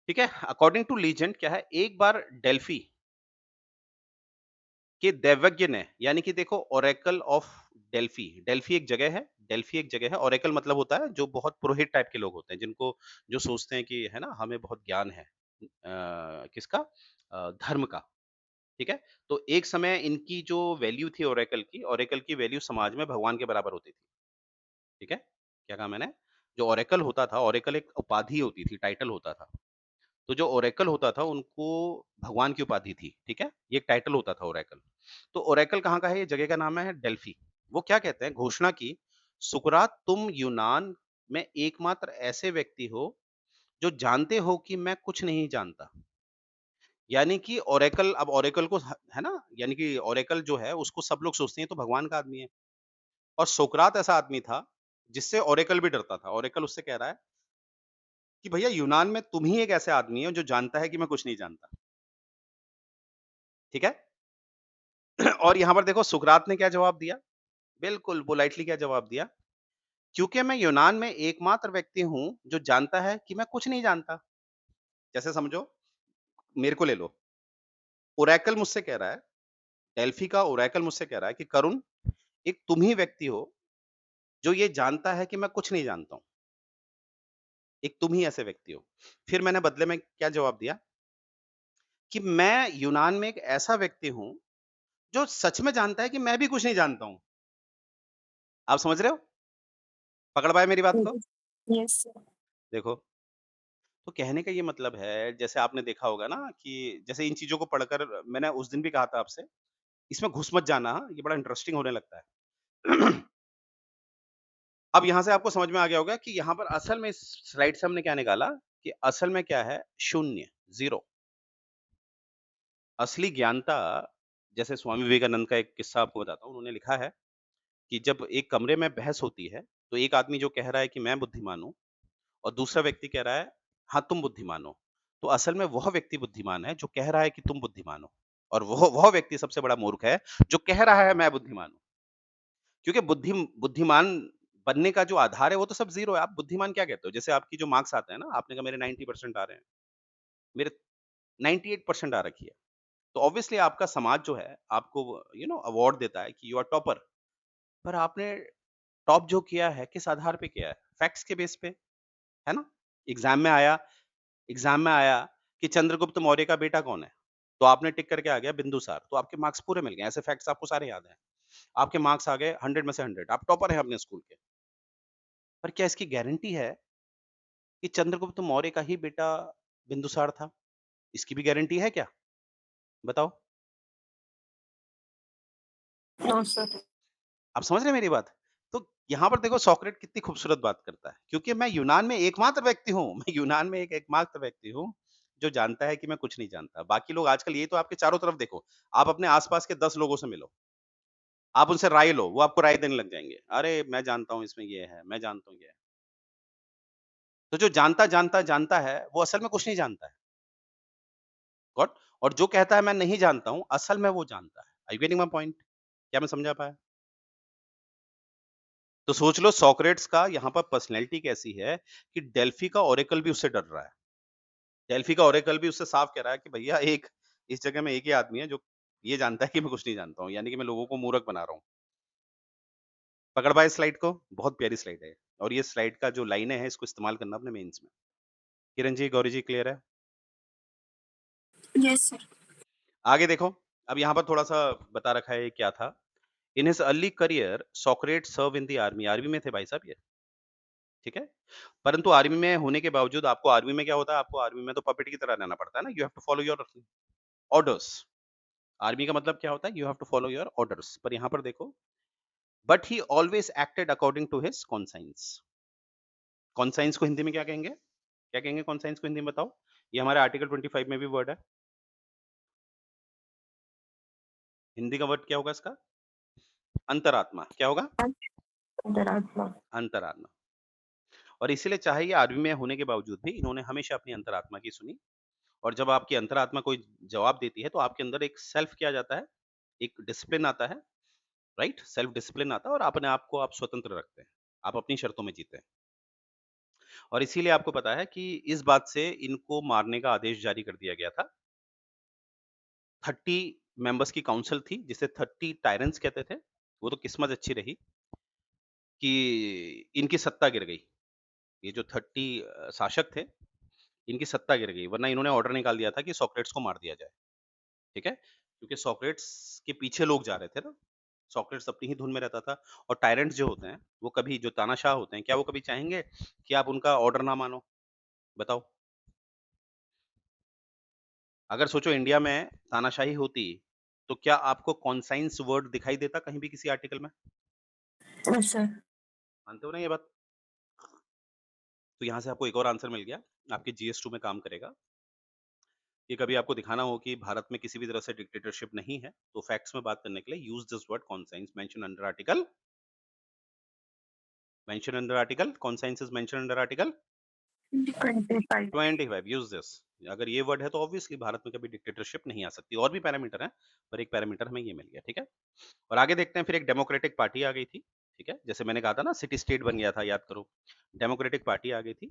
ठीक है? अकॉर्डिंग टू लीजेंड क्या है, एक बार डेल्फी के दैवज्ञ ने यानी कि देखो ओरेकल ऑफ डेल्फी, डेल्फी एक जगह है, डेल्फी एक जगह है, ओरेकल मतलब होता है जो बहुत पुरोहित टाइप के लोग होते हैं, जिनको जो सोचते हैं कि है ना, हमें बहुत ज्ञान है। किसका? धर्म का, ठीक है? तो एक समय इनकी जो वैल्यू थी ओरेकल की वैल्यू समाज में भगवान के बराबर होती थी। ठीक है? क्या कहा मैंने? जो ओरेकल होता था, ओरेकल एक उपाधि होती थी, टाइटल होता था। तो जो ओरेकल होता था, उनको भगवान की उपाधि थी, ठीक है? ये एक टाइटल होता था ओरेकल। तो ओरेकल कहाँ का है? ये जगह का नाम है डेल्फी। वो क्या कहते हैं? घोषणा की, सुकरात तुम यूनान में एकमात्र ऐसे व्यक्ति हो, जो जानते हो कि मैं कुछ नहीं जानता। यानी कि ओरेकल अब ओरेकल को है ना? यानी कि ओरेकल जो है, उसको सब लोग सोचते हैं, ये तो भगवान का आदमी है। और सोक्रात ऐसा आदमी था, जिससे ओरेकल भी डरता था। ओरेकल उससे कह रहा है कि भैया यूनान में तुम ही एक ऐसे आदमी हो जो जानता है कि मैं कुछ नहीं जानता। ठीक है? और यहाँ पर देखो सुकरात ने क्या जवाब दिया? बिल्कुल पोलाइटली क्या जवाब दिया? क्योंकि मैं यूनान में एकमात्र व्यक्ति हूँ जो जानता है कि मैं कुछ नहीं जानता। जैसे समझो, मेरे को ले लो। ओरेकल मुझसे कह रहा है, डेल्फी का ओरेकल मुझसे कह रहा है कि करुण, एक तुम ही व्यक्ति हो जो ये जानता है कि मैं कुछ नहीं जानता हूँ। एक तुम ही ऐसे व्यक्ति हो। फिर मैंने बदले में क्या जवाब दिया? कि मैं यूनान में एक ऐसा व्यक्ति हूँ जो सच में जानता है कि मैं भी कुछ नहीं जानता हूँ। आप समझ रहे हो? पकड़ पाए मेरी बात को? Yes sir. देखो, तो कहने का ये मतलब है, जैसे आपने देखा होगा ना कि जैसे इन चीज़ों को पढ़कर मैंने उस दिन भी कहा था आपसे, इसमें घुस मत जाना, हाँ, ये बड़ा इंटरेस्टिंग होने लगता है। अब यहाँ से आपको समझ में आ गया होगा कि यहाँ पर असल में इस स्लाइड से हमने क्या निकाला कि असल में क्या है? शून्य, ज़ीरो। असली ज्ञानता जैसे स्वामी विवेकानंद का एक किस्सा आपको बताता हूँ, उन्होंने लिखा है कि जब एक कमरे में बहस होती है, तो एक आदमी जो कह रहा है कि मैं बुद्धिमान हूँ और दूसरा व्यक्ति कह रहा है, हाँ, तुम बुद्धिमान हो। तो असल में वह व्यक्ति बुद्धिमान है जो कह रहा है कि तुम बुद्धिमान हो और वह व्यक्ति सबसे बड़ा मूर्ख है जो कह रहा है मैं बुद्धिमान हूँ। क्योंकि बुद्धिमान बनने का जो आधार है वो तो सब ज़ीरो है। आप बुद्धिमान क्या कहते हो? जैसे आपकी जो मार्क्स आते हैं ना, आपने कहा मेरे 90% आ रहे हैं, मेरे 98% आ रखी है। तो ऑब्वियसली आपका समाज जो है आपको अवार्ड देता है कि यू आर टॉपर। पर आपने टॉप जो किया है किस आधार पे किया है? फैक्ट्स के बेस पे, है ना? एग्ज़ाम में आया एग्ज़ाम में आया कि चंद्रगुप्त मौर्य का बेटा कौन है? तो आपने टिक करके आ गया बिंदुसार, तो आपके मार्क्स पूरे मिल गए। ऐसे फैक्ट्स आपको सारे याद हैं। आपके मार्क्स आ गए 100 में से 100, आप टॉपर हैं अपने स्कूल के। पर क्या इसकी गारंटी है कि चंद्रगुप्त मौर्य का ही बेटा बिंदुसार था? इसकी भी गारंटी है क्या? बताओ। No sir. आप समझ रहे हैं मेरी बात? तो यहाँ पर देखो सोक्रेट कितनी खूबसूरत बात करता है, क्योंकि मैं यूनान में एकमात्र व्यक्ति हूँ, मैं यूनान में एक एकमात्र व्यक्ति हूँ, जो जानता है कि मैं कुछ नहीं जानता। बाकी लोग आजकल ये तो आपके चारों तरफ देखो, आप अपने आस-पास के 10 लोगों से मिलो, आप उनसे राय लो, वो आपको राय देने लग जाएँगे। अरे! मैं जानता हूँ इसमें ये है, मैं जानता हूँ ये है। तो जो जानता है, वो असल में कुछ नहीं जानता है, गॉट? और जो कहता है मैं नहीं जानता हूँ, असल में वो जानता है। Are you getting my point? क्या मैं समझा पाया? तो सोच लो सोक्रेट्स का यहाँ पर पर्सनैलिटी कैसी है कि डेल्फी का ओरेकल भी उससे डर रहा है। डेल्फी का ओरेकल भी उससे साफ कह रहा है कि भैया एक इस जगह में एक ही आदमी है जो ये जानता है कि मैं कुछ नहीं जानता हूँ, यानी कि मैं लोगों को मूर्ख बना रहा हूँ। पकड़ पाए स्लाइड को? बहुत प्यारी स्लाइड है और ये स्लाइड का जो लाइनें हैं इसको इस्तेमाल करना अपने मेंस में। किरण जी, गौरी जी क्लियर है? Yes sir. आगे देखो, अब यहाँ पर थोड़ा-सा बता रखा है ये क्या था। In his early career Socrates serve in the army, army में थे भाई साहब ये, ठीक है? परंतु आर्मी में होने के बावजूद आपको आर्मी में क्या होता है, आपको आर्मी में तो पपेट की तरह रहना पड़ता है ना, you have to follow your orders. Army का मतलब क्या होता है? You have to follow your orders. पर यहाँ पर देखो, but he always acted according to his conscience. Conscience को हिंदी में क्या कहेंगे? क्या कहेंगे कॉन्साइंस को हिंदी में बताओ? ये हमारे आर्टिकल 25 में भी वर्ड है। हिंदी का वर्ड क्या होगा इसका? अंतरात्मा। क्या होगा? अंतरात्मा। अंतरात्मा। और इसीलिए चाहे ये आर्मी में होने के बावजूद भी इन्होंने हमेशा अपनी अंतरात्मा की सुनी। और जब आपकी अंतरात्मा कोई जवाब देती है तो आपके अंदर एक सेल्फ क्या जाता है, एक डिसिप्लिन आता है, राइट? सेल्फ डिसिप्लिन आता है और अपने आप को आप स्वतंत्र रखते हैं। आप अपनी शर्तों में जीते हैं। और इसीलिए आपको पता है कि इस बात से इनको मारने का आदेश जारी कर दिया गया था। 30 मेंबर्स की काउंसिल थी जिसे 30 टायरेंट्स कहते थे। वो तो किस्मत अच्छी रही कि इनकी सत्ता गिर गई। ये जो 30 शासक थे, इनकी सत्ता गिर गई, वरना इन्होंने ऑर्डर निकाल दिया था कि सोक्रेट्स को मार दिया जाए। ठीक है? क्योंकि सोक्रेट्स के पीछे लोग जा रहे थे ना। सोक्रेट्स अपनी ही धुन में रहता था और टायरेंट्स जो होते हैं, वो कभी जो तानाशाह होते हैं, क्या वो कभी चाहेंगे कि आप उनका ऑर्डर ना मानो? बताओ। अगर सोचो इंडिया में तानाशाही होती, तो क्या आपको कॉन्साइंस वर्ड दिखाई देता कहीं भी किसी आर्टिकल में? Yes sir. मानते हो ना ये बात? तो यहाँ से आपको एक और आंसर मिल गया, आपके जीएस 2 में काम करेगा। कि कभी आपको दिखाना हो कि भारत में किसी भी तरह से डिक्टेटरशिप नहीं है, तो फैक्ट्स में बात करने के लिए use this word conscience mention under article conscience is mention under article 25। 25 use this. अगर ये वर्ड है तो ऑब्वियसली भारत में कभी डिक्टेटरशिप नहीं आ सकती। और भी पैरामीटर हैं, पर एक पैरामीटर हमें ये मिल गया, ठीक है? और आगे देखते हैं फिर एक डेमोक्रेटिक पार्टी आ गई थी, ठीक है? जैसे मैंने कहा था ना सिटी स्टेट बन गया था, याद करो। डेमोक्रेटिक पार्टी आ गई थी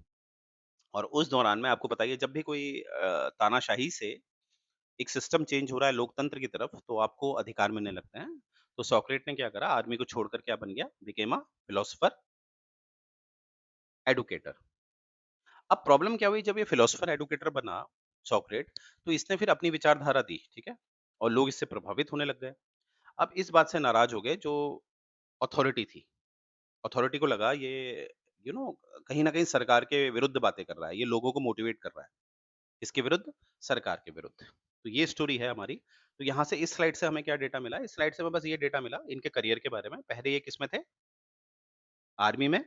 और उस दौरान में आपको बताइए जब भी कोई तानाशाही से एक सिस्टम चेंज हो रहा है लोकतंत्र की तरफ, तो आपको अधिकार मिलने लगते हैं। तो सोक्रेट ने क्या करा, आर्मी को छोड़कर क्या बन गया? Became a philosopher educator. अब प्रॉब्लम क्या हुई जब ये फिलोसोफर एडुकेटर बना सोक्रेट, तो इसने फिर अपनी विचारधारा दी, ठीक है? और लोग इससे प्रभावित होने लग गए। अब इस बात से नाराज हो गए जो अथॉरिटी थी। अथॉरिटी को लगा ये यू नो कहीं न कहीं सरकार के विरुद्ध बातें कर रहा है, ये लोगों को मोटिवेट कर रहा है। किसके विरुद्ध? सरकार के विरुद्ध। तो ये स्टोरी है हमारी। तो यहाँ से इस स्लाइड से हमें क्या डेटा मिला? इस स्लाइड से हमें बस ये डेटा मिला इनके करियर के बारे में। पहले ये किसमें थे? आर्मी में,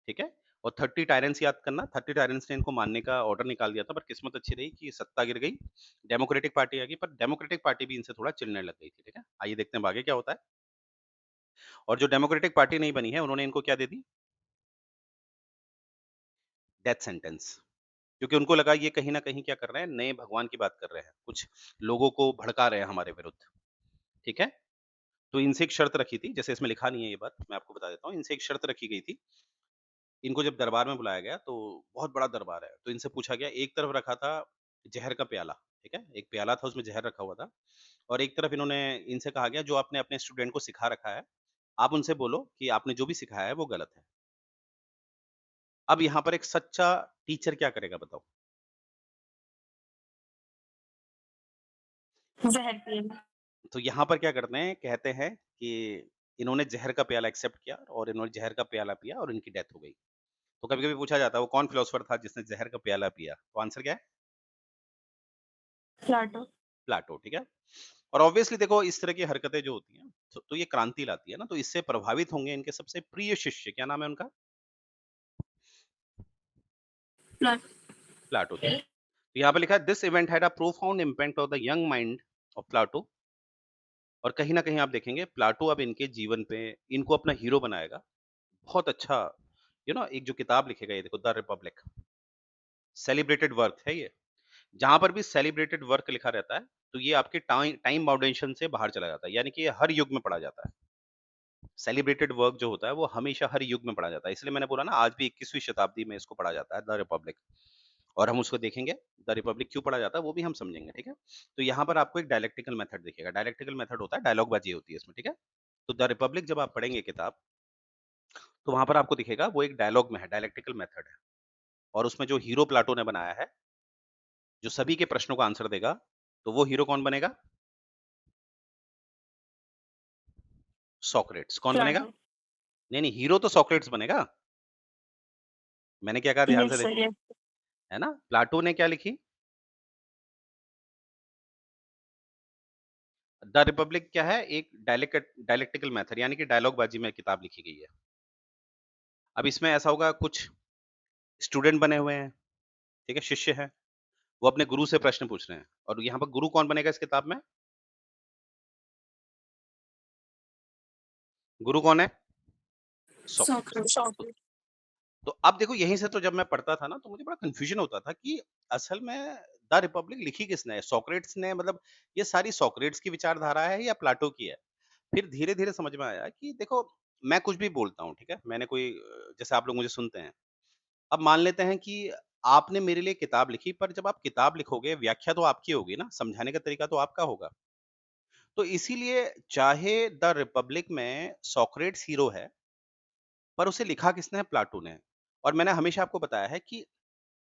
ठीक है? और 30 टायरेंट्स याद करना, 30 टायरेंट्स ने इनको मारने का ऑर्डर निकाल दिया था, पर किस्मत अच्छी रही कि सत्ता गिर गई। डेमोक्रेटिक पार्टी आ गई, पर डेमोक्रेटिक पार्टी भी इनसे थोड़ा चिढ़ने लग गई थी, ठीक है? आइए देखते हैं अब आगे क्या होता है। और जो डेमोक्रेटिक पार्टी नहीं बनी है, उन्होंने इनको क्या दे दी? Death sentence. क्योंकि उनको लगा ये कहीं न कहीं क्या कर रहे हैं, नए भगवान की बात कर रहे हैं। कुछ लोगों को भड़का रहे हैं हमारे विरुद्ध, ठीक है? तो इनसे एक शर्त रखी थी, जैसे इसमें लिखा नहीं है ये बात, मैं आपको बता देता हूँ। इनसे एक शर्त रखी गई थी, इनको जब दरबार में बुलाया गया, तो बहुत बड़ा दरबार है, तो इनसे पूछा गया, एक तरफ रखा था ज़हर का प्याला, ठीक है? एक प्याला था, उसमें ज़हर रखा हुआ था और एक तरफ इन्होंने इनसे कहा गया, जो आपने अपने स्टूडेंट को सिखा रखा है, आप उनसे बोलो कि आपने जो भी सिखाया है, वो गलत है। अब यहाँ पर एक सच्चा टीचर क्या करेगा बताओ? ज़हर पिएगा। तो यहाँ पर क्या करते हैं, कहते हैं कि इन्होंने ज़हर का प्याला एक्सेप्ट किया और इन्होंने ज़हर का प्याला पिया और इनकी डेथ हो गई। तो कभी-कभी पूछा जाता है, वो कौन फिलोसोफर था जिसने ज़हर का प्याला पिया? तो आंसर क्या है? प्लाटो। प्लाटो, ठीक है? और ऑब्वियसली देखो इस तरह की हरकतें जो होती हैं, तो ये क्रांति लाती है ना, तो इससे प्रभावित होंगे इनके सबसे प्रिय शिष्य, क्या नाम है उनका? प्लॉट प्लाटो, ठीक है? तो यहाँ पे लिखा है this event had a profound impact on the young mind of Plato. और कहीं न कहीं आप देखेंगे प्लाटो अब इनके जीवन पे इनको अपना हीरो बनाएगा। बहुत अच्छा एक जो किताब लिखेगा ये देखो द रिपब्लिक, सेलिब्रेटेड वर्क है ये। जहाँ पर भी सेलिब्रेटेड वर्क लिखा रहता है, तो ये आपके टाइम टाइम बाउंडेशन से बाहर चला जाता है, यानी कि ये हर युग में पढ़ा जाता है। सेलिब्रेटेड वर्क जो होता है वो हमेशा हर युग में पढ़ा जाता है। इसलिए मैंने बोला ना आज भी 21वीं शताब्दी में इसको पढ़ा जाता है द रिपब्लिक। और हम उसको देखेंगे द रिपब्लिक क्यों पढ़ा जाता है वो भी हम समझेंगे, ठीक है? तो यहाँ पर आपको एक डायलेक्टिकल मेथड दिखेगा। डायलेक्टिकल मेथड होता है डायलॉग बाजी होती है इसमें, ठीक है? तो द रिपब्लिक जब आप पढ़ेंगे किताब, तो वहाँ पर आपको दिखेगा वो एक डायलॉग में है, डायलेक्टिकल मेथड है। और उसमें जो हीरो प्लाटो ने बनाया है, जो सभी के प्रश्नों का आंसर देगा, तो वो हीरो कौन बनेगा? सॉक्रेट्स। कौन बनेगा? प्लॉट नहीं, नहीं, हीरो तो सॉक्रेट्स बनेगा। मैंने क्या कहा ध्यान से यस सर देखो, यस है ना? प्लाटो ने क्या लिखी? द रिपब्लिक क्या है? एक डायलेक्टिकल मेथड यानी कि डायलॉग बाजी में किताब लिखी गई है। अब इसमें ऐसा होगा कुछ स्टूडेंट बने हुए हैं, ठीक है? शिष्य हैं, वो अपने गुरु से प्रश्न पूछ रहे हैं और यहाँ पर गुरु कौन बनेगा इस किताब में? गुरु कौन है? सॉक्रेट्स। सॉक्रेटिस तो तो अब देखो यहीं से तो जब मैं पढ़ता था ना तो मुझे बड़ा कन्फ्यूजन होता था कि असल में द रिपब्लिक लिखी किसने है? सॉक्रेट्स ने, मतलब ये सारी सॉक्रेट्स की विचारधारा है या प्लाटो की है? फिर धीरे-धीरे समझ में आया कि देखो मैं कुछ भी बोलता हूँ, ठीक है? मैंने कोई जैसे आप लोग मुझे सुनते हैं। अब मान लेते हैं कि आपने मेरे लिए किताब लिखी, पर जब आप किताब लिखोगे व्याख्या तो आपकी होगी ना, समझाने का तरीका तो आपका होगा। तो इसीलिए चाहे द रिपब्लिक में सोक्रेट्स हीरो है, पर उसे लिखा किसने है? प्लाटो ने। और मैंने हमेशा आपको बताया है कि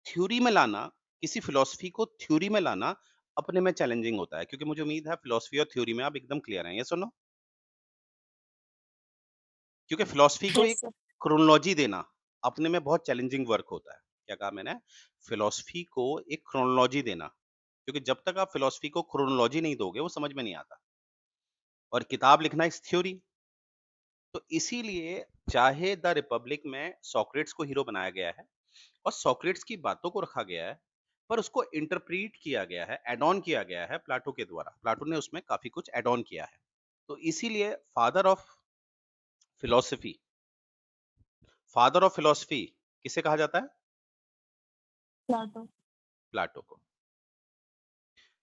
थ्योरी में लाना, किसी फिलॉसफी को थ्योरी में लाना अपने में चैलेंजिंग होता है, क्योंकि मुझे उम्मीद है फिलॉसफी और थ्योरी में आप एकदम क्लियर हैं। ये सुनो, क्योंकि फिलॉसफी को यस एक सर क्रोनोलॉजी देना अपने में बहुत चैलेंजिंग वर्क होता है। क्या कहा मैंने? फिलॉसफी को एक क्रोनोलॉजी देना, क्योंकि जब तक आप फिलॉसफी को क्रोनोलॉजी नहीं दोगे वो समझ में नहीं आता। और किताब लिखना इस थ्योरी। तो इसीलिए चाहे द रिपब्लिक में सोक्रेट्स को हीरो बनाया गया है और सोक्रेट्स की बातों को रखा गया है, पर उसको इंटरप्रीट किया गया है, एड ऑन किया गया है प्लाटो के द्वारा। प्लाटो ने उसमें काफी कुछ एड ऑन किया है। तो इसीलिए फिलोसफी फादर ऑफ फिलोसफी किसे कहा जाता है? प्लॉट प्लाटो को।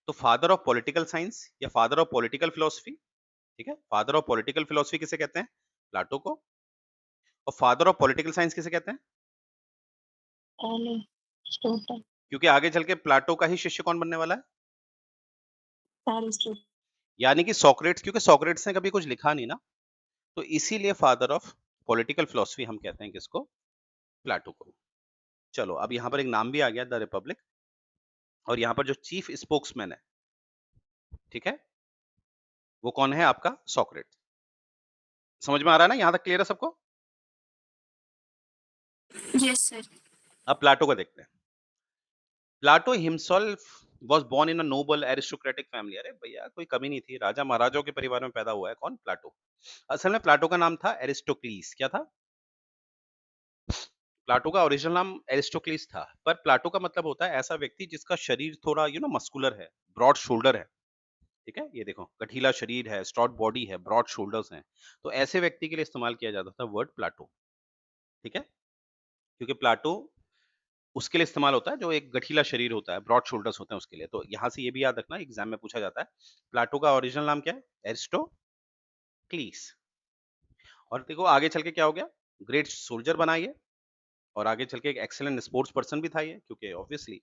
तो फादर ऑफ पॉलिटिकल साइंस या फादर ऑफ पॉलिटिकल फिलोसफी, ठीक है? फादर ऑफ पॉलिटिकल फिलोसफी किसे कहते हैं? प्लाटो को। और फादर ऑफ पॉलिटिकल साइंस किसे कहते हैं? एरिस्टोटल क्योंकि आगे चल के प्लाटो का ही शिष्य कौन बनने वाला है? एरिस्टोटल यानी कि सोक्रेट्स, क्योंकि सोक्रेट्स ने कभी कुछ लिखा नहीं ना, तो इसीलिए फादर ऑफ पॉलिटिकल फिलोसफी हम कहते हैं किसको? प्लाटो को। चलो अब यहाँ पर एक नाम भी आ गया द रिपब्लिक। और यहाँ पर जो चीफ स्पोक्समैन है, ठीक है, वो कौन है आपका? सोक्रेट। समझ में आ रहा है ना, यहाँ तक क्लियर है सबको? यस सर अब प्लाटो को देखते हैं। Plato himself was born in a noble aristocratic family. अरे भैया कोई कमी नहीं थी, राजा महाराजाओं के परिवार में पैदा हुआ है। कौन? प्लाटो। असल में प्लाटो का नाम था एरिस्टोक्लीस। क्या था? प्लाटो का ओरिजिनल नाम एरिस्टोक्लीस था, पर प्लाटो का मतलब होता है ऐसा व्यक्ति जिसका शरीर थोड़ा मस्कुलर है, ब्रॉड शोल्डर है, ठीक है? ये देखो गठीला शरीर है, स्टॉट बॉडी है, ब्रॉड शोल्डर्स हैं। तो ऐसे व्यक्ति के लिए इस्तेमाल किया जाता था वर्ड प्लाटो, ठीक है? क्योंकि प्लाटो उसके लिए इस्तेमाल होता है जो एक गठीला शरीर होता है, ब्रॉड शोल्डर्स होते हैं उसके लिए। तो यहाँ से ये भी याद रखना, एग्जाम में पूछा जाता है। प्लाटो का ओरिजिनल नाम क्या है? एरिस्टोक्लीस। और देखो आगे चल के क्या हो गया? ग्रेट सोल्जर बना ये। और आगे चल के एक एक्सीलेंट स्पोर्ट्स पर्सन भी था ये, क्योंकि ऑब्वियसली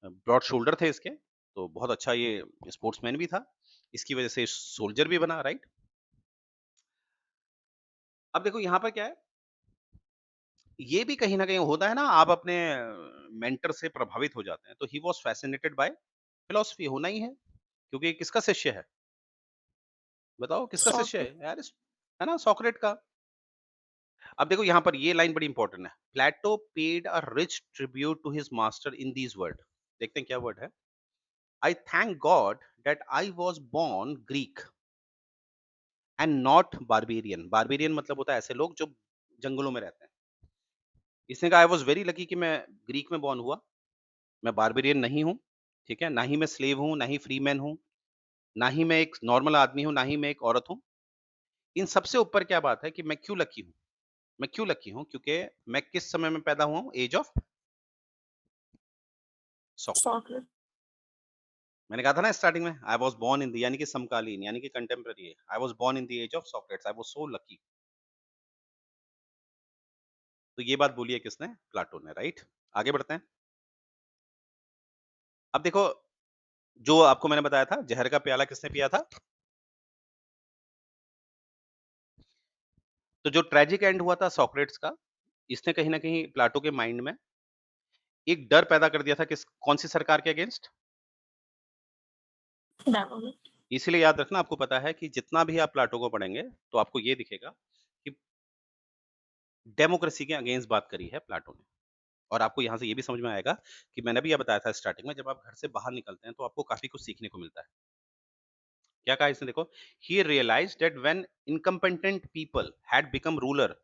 ब्रॉड शोल्डर थे इसके, तो बहुत अच्छा ये स्पोर्ट्समैन भी था। इसकी वजह से सोल्जर भी बना, राइट? अब देखो यहाँ पर क्या है, ये भी कहीं न कहीं होता है ना, आप अपने मेंटर से प्रभावित हो जाते हैं। तो he was fascinated by philosophy, होना ही है, क्योंकि ये किसका शिष्य है? बताओ किसका शिष्य सॉकेट है? है ना? सोक्रेट का। अब देखो यहाँ पर ये लाइन बड़ी इंपॉर्टेंट है। Plato paid a rich tribute to his master in these word. देखते हैं क्या वर्ड है? I thank God that I was born Greek and not barbarian. Barbarian मतलब होता है ऐसे लोग जो जंगलों में रहते हैं। इसने कहा आई वाज़ वेरी लकी कि मैं ग्रीक में बॉर्न हुआ, मैं बारबेरियन नहीं हूँ, ठीक है? ना ही मैं स्लेव हूँ, ना ही फ्री मैन हूँ, ना ही मैं एक नॉर्मल आदमी हूँ, ना ही मैं एक औरत हूँ। इन सबसे ऊपर क्या बात है कि मैं क्यों लकी हूँ? मैं क्यों लकी हूँ? क्योंकि मैं किस समय में पैदा हुआ हूँ? Age of Socrates. Chocolate. मैंने कहा था ना स्टार्टिंग में I was born in the यानी कि समकालीन यानी कि contemporary I was born in the age of Socrates. I was so lucky. तो ये बात बोली है किसने? प्लाटो ने, राइट? आगे बढ़ते हैं। अब देखो जो आपको मैंने बताया था ज़हर का प्याला किसने पिया था? तो जो ट्रेजिक एंड हुआ था सॉक्रेटिस का, इसने कहीं न कहीं प्लाटो के माइंड में एक डर पैदा कर दिया था किस कौन-सी सरकार के अगेंस्ट? Banana. इसीलिए याद रखना आपको पता है कि जितना भी आप प्लाटो को पढ़ेंगे, तो आपको ये दिखेगा कि डेमोक्रेसी के अगेंस्ट बात करी है प्लाटो ने। और आपको यहाँ से ये भी समझ में आएगा कि मैंने भी ये बताया था स्टार्टिंग में जब आप घर से बाहर निकलते हैं, तो आपको काफ़ी कुछ सीखने को मिलता है। क्या कहा इसने देखो, he realised that when incompetent people had become ruler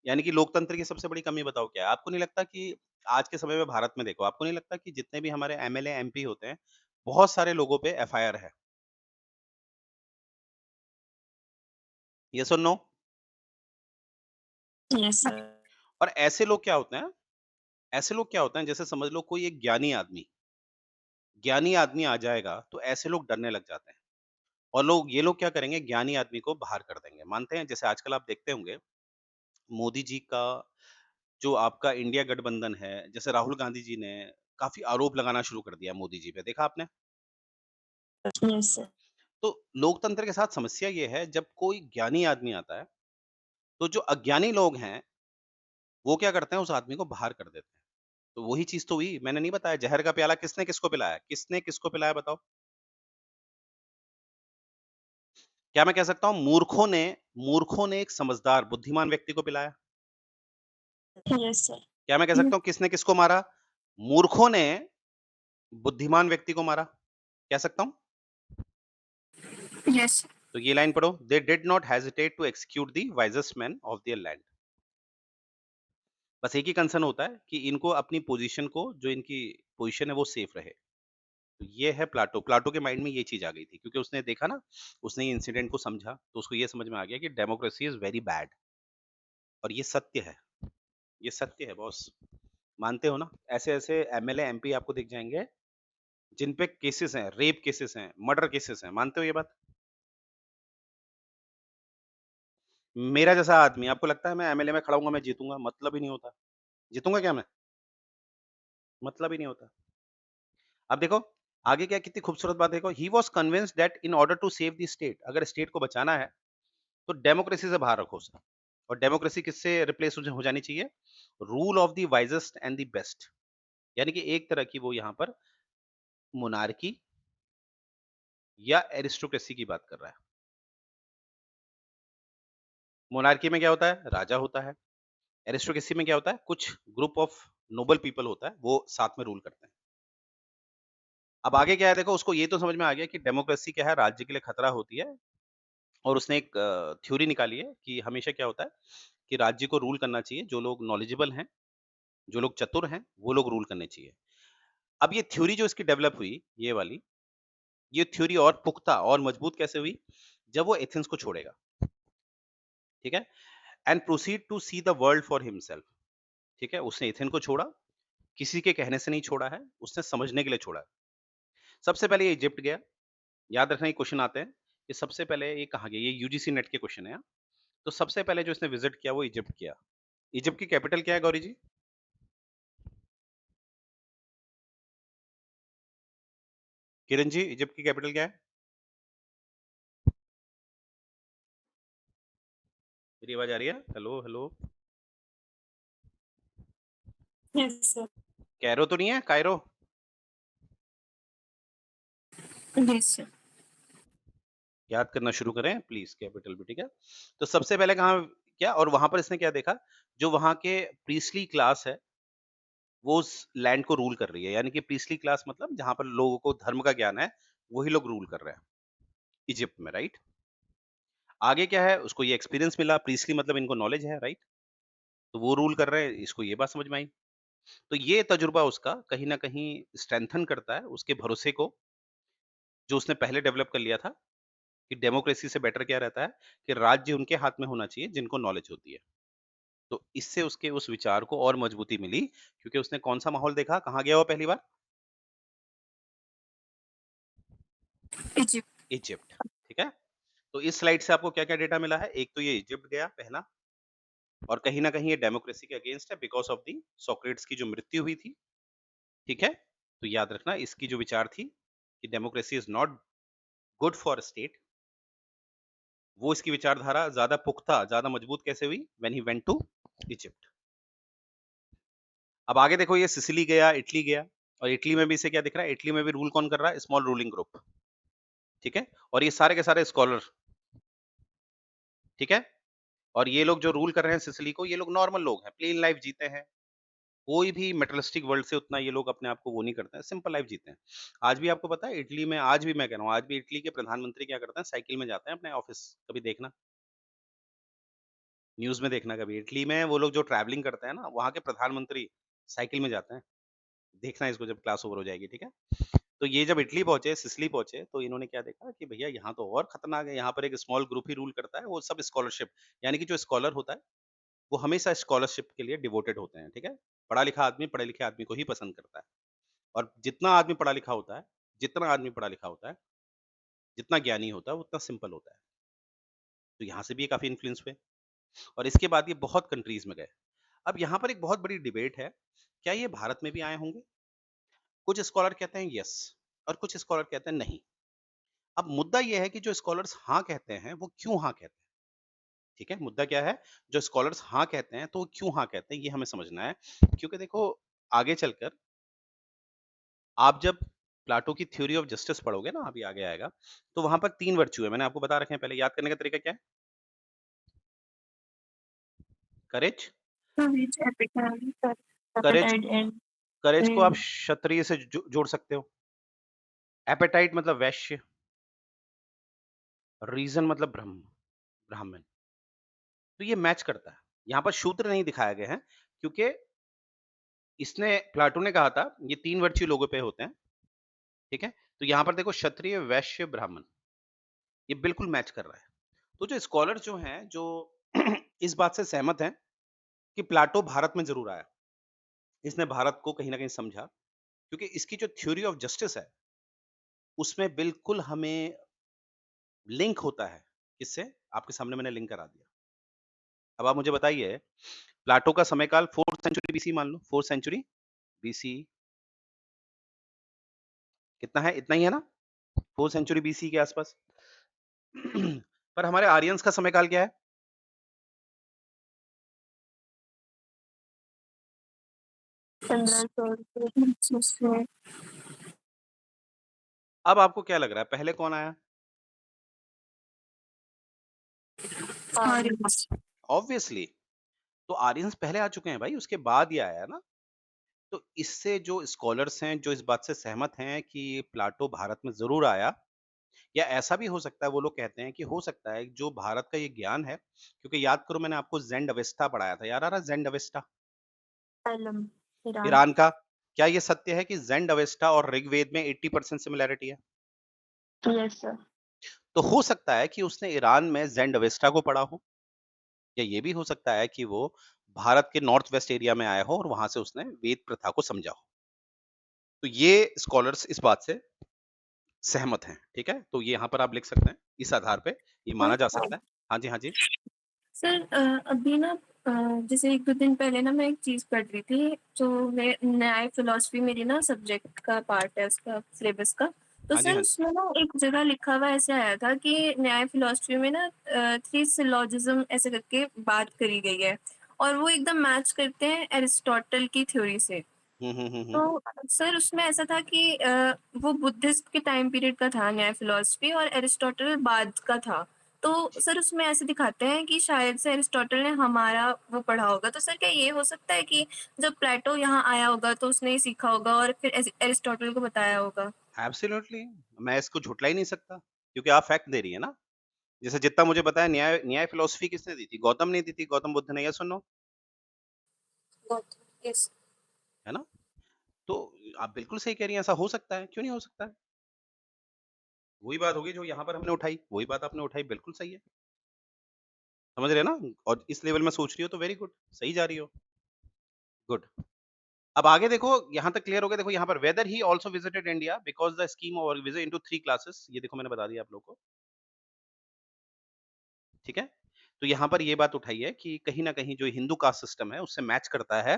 यानी कि लोकतंत्र की सबसे बड़ी कमी बताओ क्या है? आपको नहीं लगता कि आज के समय में भारत में देखो, आपको नहीं लगता कि जितने भी हमारे एमएलए, एमपी होते हैं, बहुत सारे लोगों पे एफआईआर है। येस और नो? Yes, sir. और ऐसे लोग क्या होते हैं ऐसे लोग क्या होते हैं जैसे समझ लो कोई एक ज्ञानी आदमी आ जाएगा तो ऐसे लोग डरने लग जाते हैं और ये लोग क्या करेंगे ज्ञानी आदमी को बाहर कर देंगे मानते हैं जैसे आजकल आप देखते होंगे मोदी जी का जो आपका इंडिया गठबंधन है जैसे राहुल गांधी जी ने काफी आरोप लगाना शुरू कर दिया मोदी जी पे देखा आपने Yes, sir. तो लोकतंत्र के साथ समस्या ये है जब कोई ज्ञानी आदमी आता है तो जो अज्ञानी लोग हैं वो क्या करते हैं उस आदमी को बाहर कर देते हैं तो वही चीज तो हुई मैंने नहीं बताया जहर का प्याला किसने किसको पिलाया बताओ क्या मैं कह सकता हूँ मूर्खों ने एक समझदार बुद्धिमान व्यक्ति को पिलाया Yes, sir. क्या मैं कह सकता हूँ किसने किसको मारा मूर्खों ने बुद्धिमान व्यक्ति को मारा कह सकता हूँ Yes, sir. तो ये लाइन पढ़ो they did not hesitate to execute the wisest man of their land बस एक ही कंसर्न होता है कि इनको अपनी पोजीशन को जो इनकी पोजीशन है वो सेफ रहे तो ये है प्लाटो के माइंड में ये चीज आ गई थी क्योंकि उसने देखा ना उसने इंसिडेंट को समझा तो उसको ये समझ में आ गया कि डेमोक्रेसी इज वेरी बैड और ये सत्य है बॉस मानते हो ना ऐसे ऐसे एमएलए एमपी आपको दिख जाएंगे जिन पे केसेस हैं रेप केसेस हैं मर्डर केसेस हैं मानते हो ये बात मेरा जैसा आदमी आपको लगता है मैं एमएलए में खड़ा हूंगा मैं जीतूंगा मतलब ही नहीं होता जीतूंगा क्या मैं मतलब ही नहीं होता अब देखो आगे क्या कितनी खूबसूरत बात देखो he was convinced that in order to save the state अगर स्टेट को बचाना है तो डेमोक्रेसी से बाहर रखो उसे और डेमोक्रेसी किससे रिप्लेस हो जानी चाहिए rule of the wisest and the best यानी कि एक तरह की वो यहाँ पर मोनार्की या एरिस्टोक्रेसी की बात कर रहा है मोनार्की में क्या होता है राजा होता है एरिस्टोक्रेसी में क्या होता है कुछ ग्रुप ऑफ नोबल पीपल होता है वो साथ में रूल करते हैं अब आगे क्या है देखो उसको ये तो समझ में आ गया कि डेमोक्रेसी क्या है राज्य के लिए खतरा होती है और उसने एक थ्योरी निकाली है कि हमेशा क्या होता है कि राज्य को रूल करना चाहिए जो लोग नॉलेजेबल हैं जो लोग चतुर हैं वो लोग रूल करने चाहिए अब ये थ्योरी जो इसकी डेवलप हुई ये वाली ये थ्योरी और पुख्ता और मजबूत कैसे हुई जब वो एथेंस को छोड़ेगा ठीक है and proceed to see the world for himself ठीक है उसने एथेन को छोड़ा किसी के कहने से नहीं छोड़ा है उसने समझने के लिए छोड़ा है सबसे पहले ये इजिप्ट गया याद रखना ये क्वेश्चन आते हैं कि सबसे पहले ये कहाँ गया ये यूजीसी नेट के क्वेश्चन है हाँ? तो सबसे पहले जो इसने विजिट किया वो इजिप्ट किया इजिप्ट की कैपिटल क्या है गौरी जी किरण जी इजिप्ट की कैपिटल क्या है मेरी आवाज आ रही है hello hello Yes, sir. Cairo तो नहीं है कायरो Yes, sir. याद करना शुरू करें प्लीज कैपिटल भी ठीक है तो सबसे पहले कहाँ क्या और वहां पर इसने क्या देखा जो वहां के प्रीस्टली क्लास है वो उस लैंड को रूल कर रही है। यानी कि प्रीस्टली क्लास मतलब जहाँ पर लोगों को धर्म का ज्ञान है, वही लोग रूल कर रहे हैं, इजिप्ट में, राइट? आगे क्या है, उसको ये एक्सपीरियंस मिला, प्रीस्टली मतलब इनको नॉलेज है, राइट? तो वो रूल कर रहे हैं, इसको ये बात समझ में आई। तो ये तजुर्बा उसका कहीं न कहीं स्ट्रेंथन करता है उसके भरोसे को, जो उसने पहले डेवलप कर लिया था कि डेमोक्रेसी से बेटर क्या रहता है कि राज्य उनके हाथ में होना चाहिए जिनको नॉलेज होती है। तो इससे उसके उस विचार को और मजबूती मिली क्योंकि उसने कौन-सा माहौल देखा, कहाँ गया वो पहली बार? इजिप्ट। इजिप्ट, ठीक है? तो इस स्लाइड से आपको क्या-क्या डेटा मिला है? एक तो ये इजिप्ट गया पहला और कहीं न कहीं ये डेमोक्रेसी के अगेंस्ट है बिकॉज़ ऑफ द सोक्रेट्स की जो मृत्यु हुई थी, ठीक है? तो याद रखना इसकी जो विचार थी कि democracy is not good for state, वो इसकी विचारधारा ज़्यादा पुख्ता, ज़्यादा मजबूत कैसे हुई? When he went to Egypt. अब आगे देखो ये सिसिली गया, इटली गया और इटली में भी इसे क्या दिख रहा है? इटली में भी रूल कौन कर रहा है? स्मॉल रूलिंग ग्रुप, ठीक है? और ये सारे के सारे स्कॉलर, ठीक है? और ये लोग जो रूल कर रहे हैं सिसिली को, ये लोग नॉर्मल लोग हैं, प्लेन लाइफ जीते हैं। कोई भी मटेरियलिस्टिक वर्ल्ड से उतना ये लोग अपने आप को वो नहीं करते हैं, सिंपल लाइफ जीते हैं। आज भी आपको पता है इटली में आज भी मैं कह रहा हूँ, आज भी इटली के प्रधानमंत्री क्या करते हैं? साइकिल में जाते हैं अपने ऑफिस, कभी देखना, न्यूज़ में देखना कभी। इटली में वो लोग जो ट्रैवलिंग करते हैं ना, वहाँ के प्रधानमंत्री साइकिल में जाते हैं। देखना इसको जब क्लास ओवर हो जाएगी, ठीक है? तो ये जब इटली पहुँचे, सिसिली पहुँचे, तो इन्होंने क्या देखा कि भैया यहाँ तो और खतरनाक है, यहाँ पर एक स्मॉल ग्रुप ही रूल करता है, वो सब स्कॉलरशिप यानी कि जो स्कॉलर होता है, वो हमेशा स्कॉलरशिप के लिए डिवोटेड होते हैं, ठीक है? पढ़ा-लिखा आदमी पढ़े लिखे आदमी को ही पसंद करता है और जितना आदमी पढ़ा लिखा होता है, जितना आदमी पढ़ा लिखा होता है, जितना ज्ञानी होता है, वो उतना सिंपल होता है। तो यहाँ से भी ये काफ़ी इन्फ्लुएंस हुए और इसके बाद ये बहुत कंट्रीज़ में गए। अब यहाँ पर एक बहुत बड़ी डिबेट है, क्या ये भारत में भी आए होंगे? कुछ स्कॉलर कहते हैं यस और कुछ स्कॉलर कहते हैं नहीं। अब मुद्दा ये है कि जो स्कॉलर्स हाँ कहते हैं, वो क्यों हाँ कहते हैं? ठीक है? मुद्दा क्या है? जो स्कॉलर्स हाँ कहते हैं, तो वो क्यों हाँ कहते हैं, ये हमें समझना है। क्योंकि देखो, आगे चलकर आप जब प्लाटो की थ्योरी ऑफ जस्टिस पढ़ोगे ना, अभी आगे आएगा, तो वहाँ पर 3 वर्च्यू है, मैंने आपको बता रखे हैं पहले, याद करने का तरीका क्या है? Courage, courage, appetite, courage appetite and courage को आप क्रेविंग। क्षत्रिय से जोड़ सकते हो। एपेटाइट मतलब वैश्य, रीज़न मतलब ब्राह्मण। तो ये मैच करता है। यहाँ पर शूद्र नहीं दिखाया गया है, क्योंकि इसने प्लाटो ने कहा था, ये 3 वर्च्यू लोगों पे होते हैं, ठीक है? तो यहाँ पर देखो क्षत्रिय, वैश्य, ब्राह्मण, ये बिल्कुल मैच कर रहा है। तो जो स्कॉलर जो हैं, जो इस बात से सहमत हैं कि प्लाटो भारत में ज़रूर आया। इसने भारत को कहीं न कहीं समझा, क्योंकि इसकी जो थ्योरी ऑफ जस्टिस है, उसमें बिल्कुल हमें लिंक होता है। किससे? आपके सामने मैंने लिंक करा दिया। अब आप मुझे बताइए, प्लाटो का समय काल 4th सेंचुरी बीसी मान लो, 4th सेंचुरी बीसी कितना है? इतना ही है ना? 4th सेंचुरी बीसी के आसपास। पर हमारे आर्यन्स का समय काल क्या है? 1500 से अब आपको क्या लग रहा है, पहले कौन आया? आर्यन्स। ऑब्वियसली, तो आर्यन्स पहले आ चुके हैं भाई, उसके बाद ये आया ना। तो इससे जो स्कॉलर्स हैं, जो इस बात से सहमत हैं कि प्लाटो भारत में ज़रूर आया, या ऐसा भी हो सकता है, वो लोग कहते हैं कि हो सकता है जो भारत का ये ज्ञान है, क्योंकि याद करो मैंने आपको ज़ेंड अवेस्टा पढ़ाया था, याद आ रहा है Zend Avesta? Elam, Iran. Iran का। क्या ये सत्य है कि ज़ेंड अवेस्टा और ऋग्वेद में 80% सिमिलैरिटी है? Yes sir. तो हो सकता है कि उसने ईरान में ज़ेंड अवेस्टा को पढ़ा हो, या ये भी हो सकता है कि वो भारत के नॉर्थ वेस्ट एरिया में आया हो और वहां से उसने वेद प्रथा को समझा हो। तो ये स्कॉलर्स इस बात से सहमत हैं, ठीक है? तो ये यहाँ पर आप लिख सकते हैं, इस आधार पे ये माना जा सकता है। हाँ जी, हाँ जी। सर अभी ना जैसे 1-2 दिन पहले ना मैं एक चीज़ पढ़ रही थी, जो मैं न्याय फ़िलॉसफ़ी मेरी ना सब्जेक्ट का पार्ट है उसका सिलेबस का। तो हाँ जी, सर हाँ जी। उसमें ना एक जगह लिखा हुआ ऐसे आया था कि न्याय फ़िलॉसफ़ी में ना 3 सिलॉजिज़्म ऐसे करके बात करी गई है और वो एकदम मैच करते हैं एरिस्टोटल की थ्योरी से। हुँ। तो सर उसमें ऐसा था कि वो बुद्धिस्ट के टाइम पीरियड का था न्याय फ़िलॉसफ़ी और एरिस्टोटल बाद का था। तो सर उसमें ऐसे दिखाते हैं कि शायद से एरिस्टोटल ने हमारा वो पढ़ा होगा। तो सर क्या ये हो सकता है कि जब प्लेटो यहाँ आया होगा तो उसने ये सीखा होगा और फिर एरिस्टोटल को बताया होगा? एब्सोल्युटली, मैं इसको झुठला ही नहीं सकता, क्योंकि आप फैक्ट दे रही है ना। जैसे जितना मुझे पता है, न्याय न्याय फिलॉसफी किसने दी थी? गौतम ने दी थी, गौतम बुद्ध ने, यस और नो? Got yes. है ना? तो आप बिल्कुल सही कह रही हैं, ऐसा हो सकता है, क्यों नहीं हो सकता है? वही बात होगी जो यहाँ पर हमने उठाई, वही बात आपने उठाई, बिल्कुल सही है। समझ रहे हैं ना? और इस लेवल में सोच रही हो तो वेरी गुड, सही जा रही हो, गुड। अब आगे देखो, यहाँ तक क्लियर हो गया। देखो यहाँ पर, weather he also visited India because the scheme और विजिट इनटू 3 क्लासेस, ये देखो मैंने बता दिया आप लोगों को, ठीक है? तो यहाँ पर ये बात उठाई है कि कहीं न कहीं जो हिंदू कास्ट सिस्टम है, उससे मैच करता है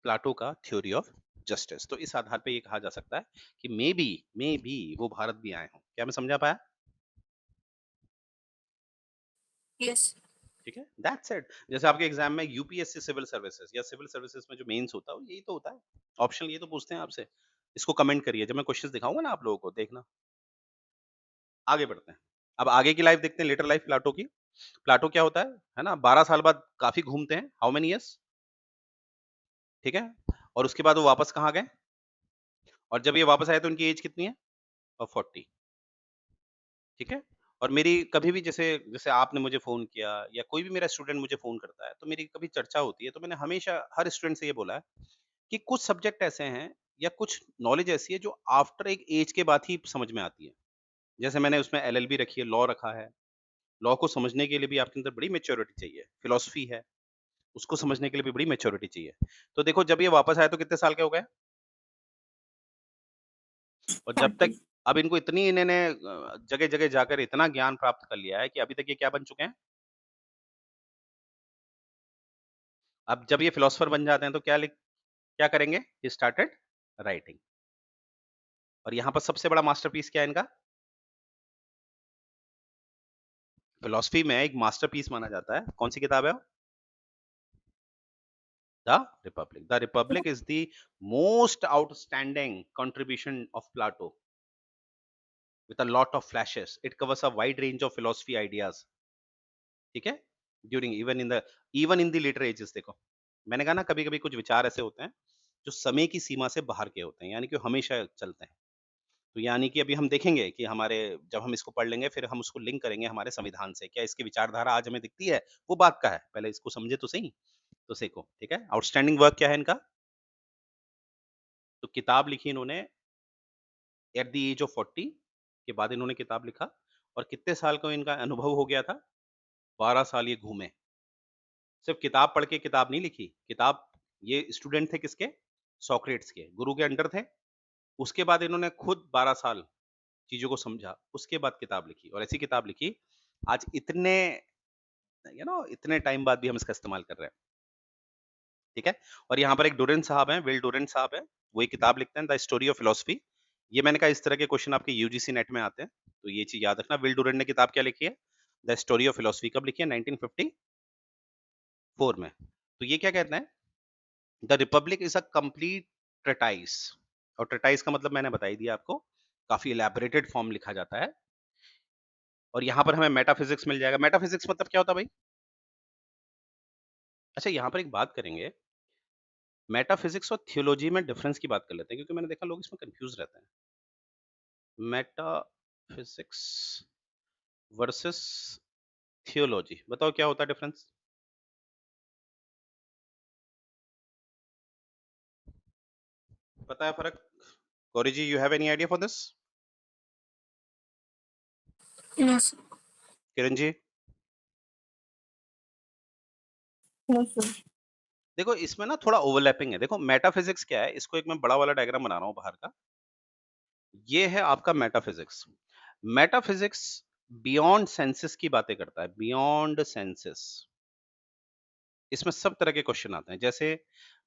प्लाटो का थ्योरी ऑफ जस्टिस। तो इस आधार पे ये कहा जा सकता है कि मे बी वो भारत भी आए हों। क्या मैं समझा पाया? यस। ठीक है, दैट्स इट। जैसे आपके एग्जाम में यूपीएससी सिविल सर्विसेज या सिविल सर्विसेज में जो मेंस होता है, यही तो होता है। ऑप्शनल ये तो पूछते हैं आपसे। इसको कमेंट करिए, जब मैं क्वेश्चंस दिखाऊंगा ना आप लोगों को, देखना। आगे बढ़ते हैं। अब आगे की लाइफ देखते हैं, लेटर लाइफ प्लाटो की। प्लाटो क्या होता है ना? 12 साल बाद काफी घूमते हैं, हाउ मेनी इयर्स, ठीक है? और उसके बाद वो वापस कहाँ गए? और जब ये वापस आए तो उनकी एज कितनी है? 40, ठीक है? और मेरी कभी भी, जैसे जैसे आपने मुझे फ़ोन किया या कोई भी मेरा स्टूडेंट मुझे फ़ोन करता है, तो मेरी कभी चर्चा होती है, तो मैंने हमेशा हर स्टूडेंट से ये बोला है कि कुछ सब्जेक्ट ऐसे हैं या कुछ नॉलेज ऐसी है जो आफ्टर एक एज के बाद ही समझ में आती है। जैसे मैंने उसमें एलएलबी रखी है, लॉ रखा है। लॉ को समझने के लिए भी आपके अंदर बड़ी मैच्योरिटी चाहिए। फिलॉसफी है, उसको समझने के लिए भी बड़ी मैच्योरिटी चाहिए। तो देखो, जब ये वापस आए तो कितने साल के हो गए? और जब तक, 40। अब इनको इतनी इन्होंने जगह-जगह जाकर इतना ज्ञान प्राप्त कर लिया है कि अभी तक ये क्या बन चुके हैं? अब जब ये फिलोसोफर बन जाते हैं तो क्या करेंगे? He started writing. और यहाँ पर सबसे बड़ा मास्टरपीस क्या है इनका? फिलॉसफी में एक मास्टरपीस माना जाता है। कौन सी किताब है वो? The Republic. The Republic is the most outstanding contribution of Plato with a lot of flashes. It covers a wide range of philosophy ideas. ठीक है? During even in the later ages. देखो, मैंने कहा ना, कभी-कभी कुछ विचार ऐसे होते हैं जो समय की सीमा से बाहर के होते हैं, यानी कि वो हमेशा चलते हैं। तो यानी कि अभी हम देखेंगे कि हमारे, जब हम इसको पढ़ लेंगे फिर हम उसको लिंक करेंगे हमारे संविधान से। क्या इसकी विचारधारा आज हमें दिखती है? वो बात का है। पहले इसको समझे तो सही, तो सीखो, ठीक है? आउटस्टैंडिंग वर्क क्या है इनका? तो किताब लिखी इन्होंने एट द एज ऑफ 40 के बाद इन्होंने किताब लिखा। और कितने साल का इनका अनुभव हो गया था? 12 साल ये घूमे। सिर्फ किताब पढ़ के किताब नहीं लिखी। किताब, ये स्टूडेंट थे किसके? सोक्रेट्स के, गुरु के अंडर थे। उसके बाद इन्होंने खुद 12 साल चीज़ों को समझा, उसके बाद किताब लिखी, और ऐसी किताब लिखी, आज इतने इतने टाइम बाद भी हम इसका इस्तेमाल कर रहे हैं, ठीक है? और यहाँ पर एक डुरेंट साहब हैं, विल डुरेंट साहब हैं, वो एक किताब लिखते हैं, द स्टोरी ऑफ फिलॉसफी। ये मैंने कहा, इस तरह के क्वेश्चन आपके यूजीसी नेट में आते हैं, तो ये चीज़ याद रखना। विल डुरेंट ने किताब क्या लिखी है? The story of philosophy. कब लिखी है? 1954 में। तो ये क्या कहते हैं? The Republic is a complete treatise. और ट्रेटाइस का मतलब मैंने बता ही दिया आपको, काफ़ी इलैबोरेटेड फॉर्म लिखा जाता है। और यहाँ पर हमें मेटाफिज़िक्स मिल जाएगा। मेटाफिज़िक्स मतलब क्या होता है भाई? अच्छा, यहाँ पर एक बात करेंगे, मेटाफिज़िक्स और थियोलॉजी में डिफरेंस की बात कर लेते हैं, क्योंकि मैंने देखा लोग इसमें कन्फ्यूज़ रहते हैं। मेटाफिज़िक्स वर्सेस थियोलॉजी, बताओ क्या होता है डिफरेंस? पता है फ़र्क? Gauri ji, you have any idea for this? No sir. Kiran ji? No sir. देखो, इसमें ना थोड़ा ओवरलैपिंग है। देखो, मेटाफिज़िक्स क्या है, इसको एक मैं बड़ा वाला डायग्राम बना रहा हूँ बाहर का। ये है आपका मेटाफिज़िक्स। मेटाफिज़िक्स बियॉन्ड सेंसेस की बातें करता है, बियॉन्ड सेंसेस। इसमें सब तरह के क्वेश्चन आते हैं। जैसे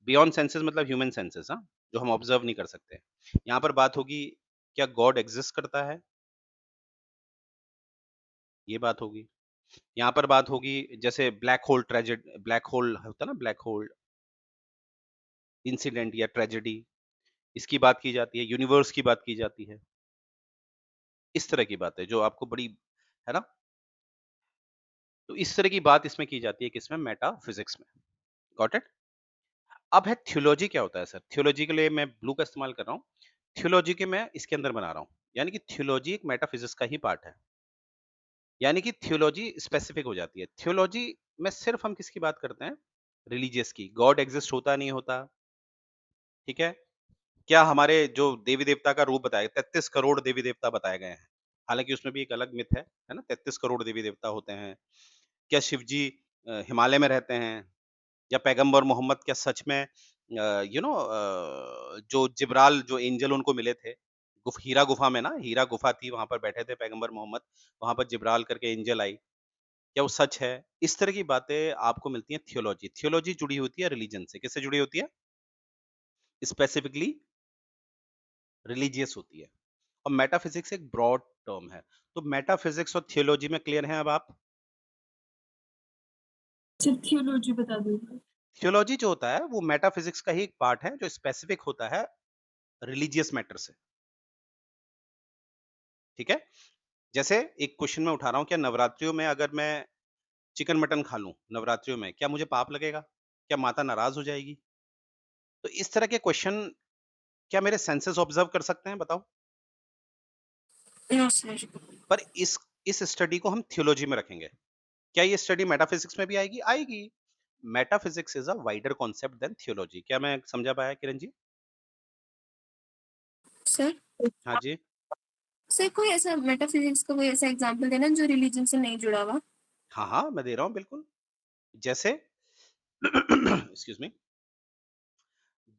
बियॉन्ड सेंसेस मतलब ह्यूमन सेंसेस, हाँ, जो हम ऑब्जर्व नहीं कर सकते। यहाँ पर बात होगी, क्या गॉड एग्जिस्ट करता है? ये बात होगी। यहाँ पर बात होगी, जैसे ब्लैक होल होता है ना, ब्लैक होल इंसिडेंट या ट्रेजेडी, इसकी बात की जाती है, यूनिवर्स की बात की जाती है। इस तरह की बातें जो आपको बड़ी, है ना? तो इस तरह की बात इसमें की जाती है किसमें? मेटाफिज़िक्स में। Got it? अब है थियोलॉजी क्या होता है सर? थियोलॉजी के लिए मैं ब्लू का इस्तेमाल कर रहा हूँ। थियोलॉजी के मैं इसके अंदर बना रहा हूँ। यानी कि थियोलॉजी एक मेटाफिज़िक्स का ही पार्ट है। यानी कि थियोलॉजी स्पेसिफिक हो जाती है। थियोलॉजी में सिर्फ़ हम किसकी बात करते हैं? रिलीजियस की। गॉड एक्सिस्ट होता नहीं होता, ठीक है? क्या हमारे जो देवी-देवता का रूप बताया 33 करोड़ देवी-देवता बताए गए हैं। हालाँकि उसमें भी एक अलग मिथ है ना? 33 करोड़ देवी-देवता होते हैं। क्या शिव जी हिमालय में रहते हैं? या पैगंबर मोहम्मद क्या सच में जो जिब्राल जो एंजल उनको मिले थे, हीरा गुफा में ना, हीरा गुफा थी, वहाँ पर बैठे थे पैगंबर मोहम्मद, वहाँ पर जिब्राल करके एंजल आई, क्या वो सच है? इस तरह की बातें आपको मिलती हैं थियोलॉजी। थियोलॉजी जुड़ी होती है रिलीजन से, किससे जुड़ी होती है? स्पेसिफिकली रिलीजियस होती है। और मेटाफिजिक्स एक ब्रॉड टर्म है। तो मेटाफिजिक्स और थियोलॉजी में क्लियर हैं अब आप? सिर्फ थियोलॉजी बता दो। थियोलॉजी जो होता है वो मेटाफिजिक्स का ही एक पार्ट है जो स्पेसिफिक होता है रिलीजियस मैटर से, ठीक है? जैसे एक क्वेश्चन मैं उठा रहा हूँ, क्या नवरात्रियों में अगर मैं चिकन मटन खा लूँ नवरात्रियों में, क्या मुझे पाप लगेगा? क्या माता नाराज़ हो जाएगी? तो इस तरह के क्वेश्चन क्या मेरे सेंसेस ऑब्जर्व कर सकते हैं बताओ? No sir. पर इस स्टडी को हम थियोलॉजी में रखेंगे। क्या ये स्टडी मेटाफिजिक्स में भी आएगी? आएगी। Metaphysics is a wider concept than theology. क्या मैं समझा पाया किरण जी? सर हाँ जी। सर कोई ऐसा मेटाफिजिक्स का कोई ऐसा एग्जांपल देना जो रिलीजन से नहीं जुड़ा हुआ। हाँ, हाँ, मैं दे रहा हूँ बिल्कुल। जैसे एक्सक्यूज़ मी,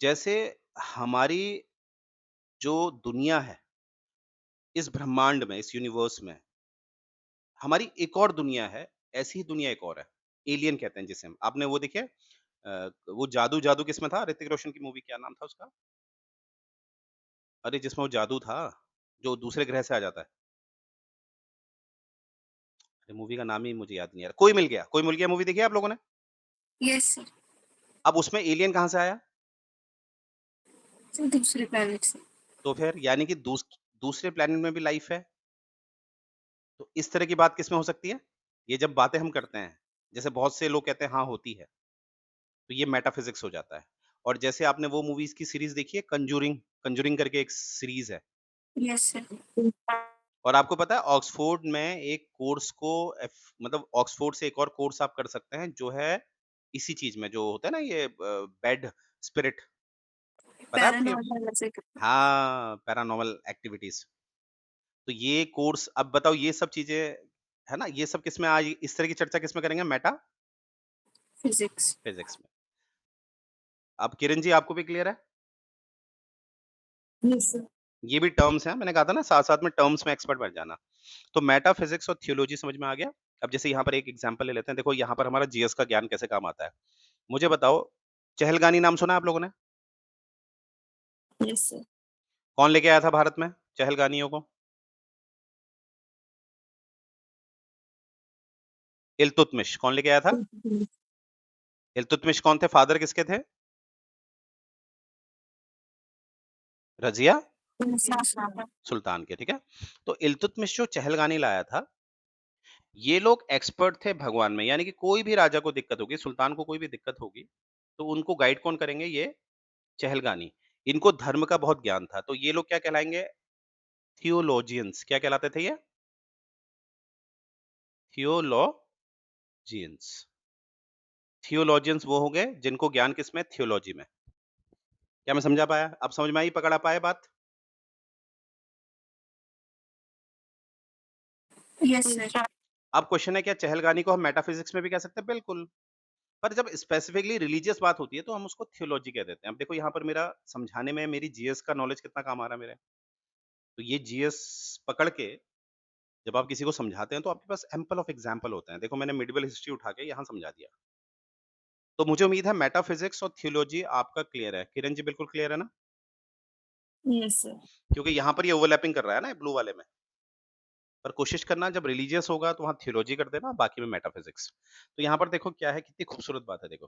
जैसे हमारी जो दुनिया है, इस ब्रह्मांड में, इस यूनिवर्स में, हमारी एक और दुनिया है, ऐसी ही दुनिया एक और है। एलियन कहते हैं जिसे हम। आपने वो देखी है वो जादू जादू किसमें था? ऋतिक रोशन की मूवी क्या नाम था उसका? अरे जिसमें वो जादू था, जो दूसरे ग्रह से आ जाता है। अरे मूवी का नाम ही मुझे याद नहीं आ रहा। कोई मिल गया, कोई मिल गया मूवी देखी है आप लोगों ने? Yes sir. अब उसमें एलियन कहाँ से आया? दूसरे प्लैनेट से। तो फिर यानी कि दूसरे प्लैनेट में भी लाइफ है। तो इस तरह की बात किसमें हो सकती है? ये जब बातें हम करते हैं, जैसे बहुत से लोग कहते हैं हाँ, होती है, तो ये मेटाफिज़िक्स हो जाता है। और जैसे आपने वो मूवीज़ की सीरीज़ देखी है कंज्यूरिंग, कंज्यूरिंग करके एक सीरीज़ है। Yes sir. और आपको पता है ऑक्सफोर्ड में एक कोर्स को मतलब ऑक्सफोर्ड से एक और कोर्स आप कर सकते हैं जो है इसी चीज़ में जो होता है ना ये बेड स्पिरिट, पता है आपको ये? पैरानॉर्मल ऐसे करके। हाँ, पैरानॉर्मल एक्टिविटीज़। तो ये कोर्स अब बताओ ये सब चीज़ें है ना, ये सब किसमें आज इस तरह की चर्चा किसमें करेंगे? फिजिक्स। फिज़िक्स में। अब किरण जी आपको भी क्लियर है? Yes sir. ये भी टर्म्स हैं, मैंने कहा था ना साथ-साथ में टर्म्स में एक्सपर्ट बन जाना। तो मेटाफिज़िक्स और थियोलॉजी समझ में आ गया? अब जैसे यहाँ पर एक एग्ज़ाम्पल ले लेते हैं, देखो यहाँ पर हमारा जीएस का ज्ञान कैसे काम आता है। मुझे बताओ, चहलगानी नाम सुना है आप लोगों ने? Yes sir. कौन लेके आया था भारत में चहलगानियों को? इल्तुतमिश, कौन लेके आया था? इल्तुतमिश कौन थे? फादर किसके थे? रज़िया सुल्तान के, ठीक है? तो इल्तुतमिश जो चहलगानी लाया था, ये लोग एक्सपर्ट थे भगवान में, यानी कि कोई भी राजा को दिक्कत होगी, सुल्तान को कोई भी दिक्कत होगी, तो उनको गाइड कौन करेंगे? ये चहलगानी। इनको धर्म का बहुत ज्ञान था, तो ये लोग क्या कहलाएँगे? थियोलॉजियंस। क्या कहलाते थे ये? थियोलॉजियंस। थियोलॉजियंस वो हो गए जिनको ज्ञान किसमें? थियोलॉजी में। क्या मैं समझा पाया? अब समझ में आई, पकड़ा पाए बात? Yes sir. अब क्वेश्चन है क्या चहलगानी को हम मेटाफिजिक्स में भी कह सकते हैं? बिल्कुल। पर जब स्पेसिफिकली रिलीजियस बात होती है तो हम उसको थियोलॉजी कह देते हैं। अब देखो यहाँ पर मेरा समझाने में मेरी जीएस का नॉलेज कितना काम आ रहा है मेरे। तो ये जीएस पकड़ के जब आप किसी को समझाते हैं तो आपके पास एम्पल ऑफ एग्जाम्पल होते हैं। देखो मैंने मिडिवल हिस्ट्री उठा के यहाँ समझा दिया। तो मुझे उम्मीद है मेटाफिजिक्स और थियोलॉजी आपका क्लियर है। किरण जी बिल्कुल क्लियर है ना? Yes sir. क्योंकि यहाँ पर ये ओवरलैपिंग कर रहा है ना ब्लू वाले में। पर कोशिश करना जब रिलीजियस होगा तो वहाँ थियोलॉजी कर देना, बाकी में मेटाफिजिक्स। तो यहाँ पर देखो क्या है, कितनी खूबसूरत बात है देखो।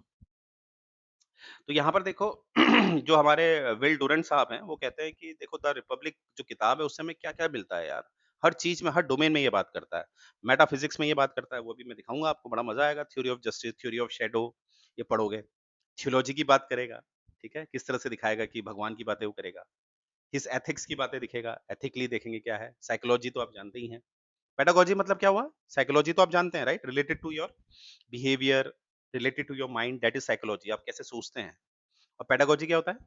तो यहाँ पर देखो जो हमारे विल डुरेंट साहब हैं, वो कहते हैं कि देखो द रिपब्लिक जो किताब है उससे हमें क्या-क्या मिलता है यार। हर चीज़ में, हर डोमेन में ये बात करता है। मेटाफिज़िक्स में ये बात करता है, वो भी मैं दिखाऊँगा आपको, बड़ा मज़ा आएगा। Theory of justice, theory of shadow ये पढ़ोगे। थियोलॉजी की बात करेगा, ठीक है? किस तरह से दिखाएगा कि भगवान की बातें वो करेगा। हिज एथिक्स की बातें दिखेगा, एथिकली देखेंगे क्या है। साइकोलॉजी तो आप जानते ही हैं। पेडागॉजी मतलब क्या हुआ? साइकोलॉजी तो आप जानते हैं, right? Related to your behaviour, related to your mind, that is psychology. आप कैसे सोचते हैं। और पेडागॉजी क्या होता है?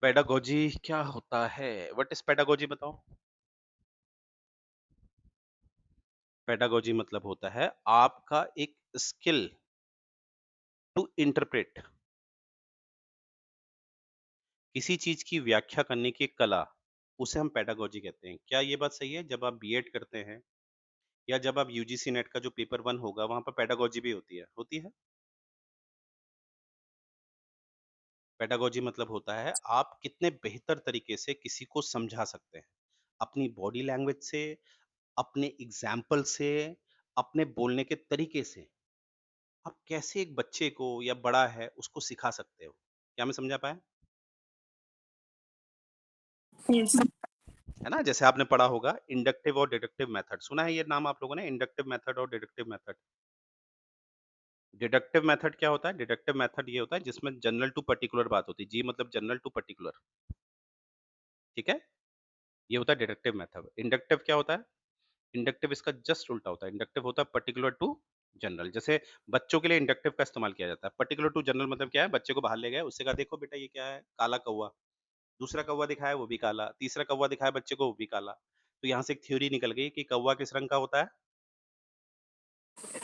पेडागॉजी क्या होता है? व्हाट इज़ पेडागॉजी बताओ? पेडागॉजी मतलब होता है आपका एक स्किल टू इंटरप्रेट, किसी चीज़ की व्याख्या करने की एक कला, उसे हम पेडागॉजी कहते हैं। क्या ये बात सही है? जब आप बीएड करते हैं या जब आप यूजीसी नेट का जो पेपर 1 होगा, वहाँ पर पेडागॉजी भी होती है। होती है? पेडागॉजी मतलब होता है आप कितने बेहतर तरीके से किसी को समझा सकते हैं। अपनी बॉडी लैंग्वेज से, अपने एग्ज़ाम्पल से, अपने बोलने के तरीके से, आप कैसे एक बच्चे को या बड़ा है उसको सिखा सकते हो। क्या मैं समझा पाया? यस। है ना? जैसे आपने पढ़ा होगा इंडक्टिव और डिडक्टिव मेथड, सुना है ये नाम आप लोगों ने, इंडक्टिव मेथड और डिडक्टिव मेथड? डिडक्टिव मेथड क्या होता है? डिडक्टिव मेथड ये होता है जिसमें जनरल टू पर्टिकुलर बात होती है। जी मतलब जनरल टू पर्टिकुलर, ठीक है? ये होता है डिडक्टिव मेथड। इंडक्टिव क्या होता है? इंडक्टिव इसका जस्ट उल्टा होता है। इंडक्टिव होता है पर्टिकुलर टू जनरल। जैसे बच्चों के लिए इंडक्टिव का इस्तेमाल किया जाता है। पर्टिकुलर टू जनरल मतलब क्या है? बच्चे को बाहर ले गए, उससे कहा देखो बेटा ये क्या है? काला कौवा। दूसरा कौवा दिखाया वो भी काला, तीसरा कौवा दिखाया बच्चे को वो भी काला। तो यहाँ से एक थ्योरी निकल गई कि कौवा किस रंग का होता है?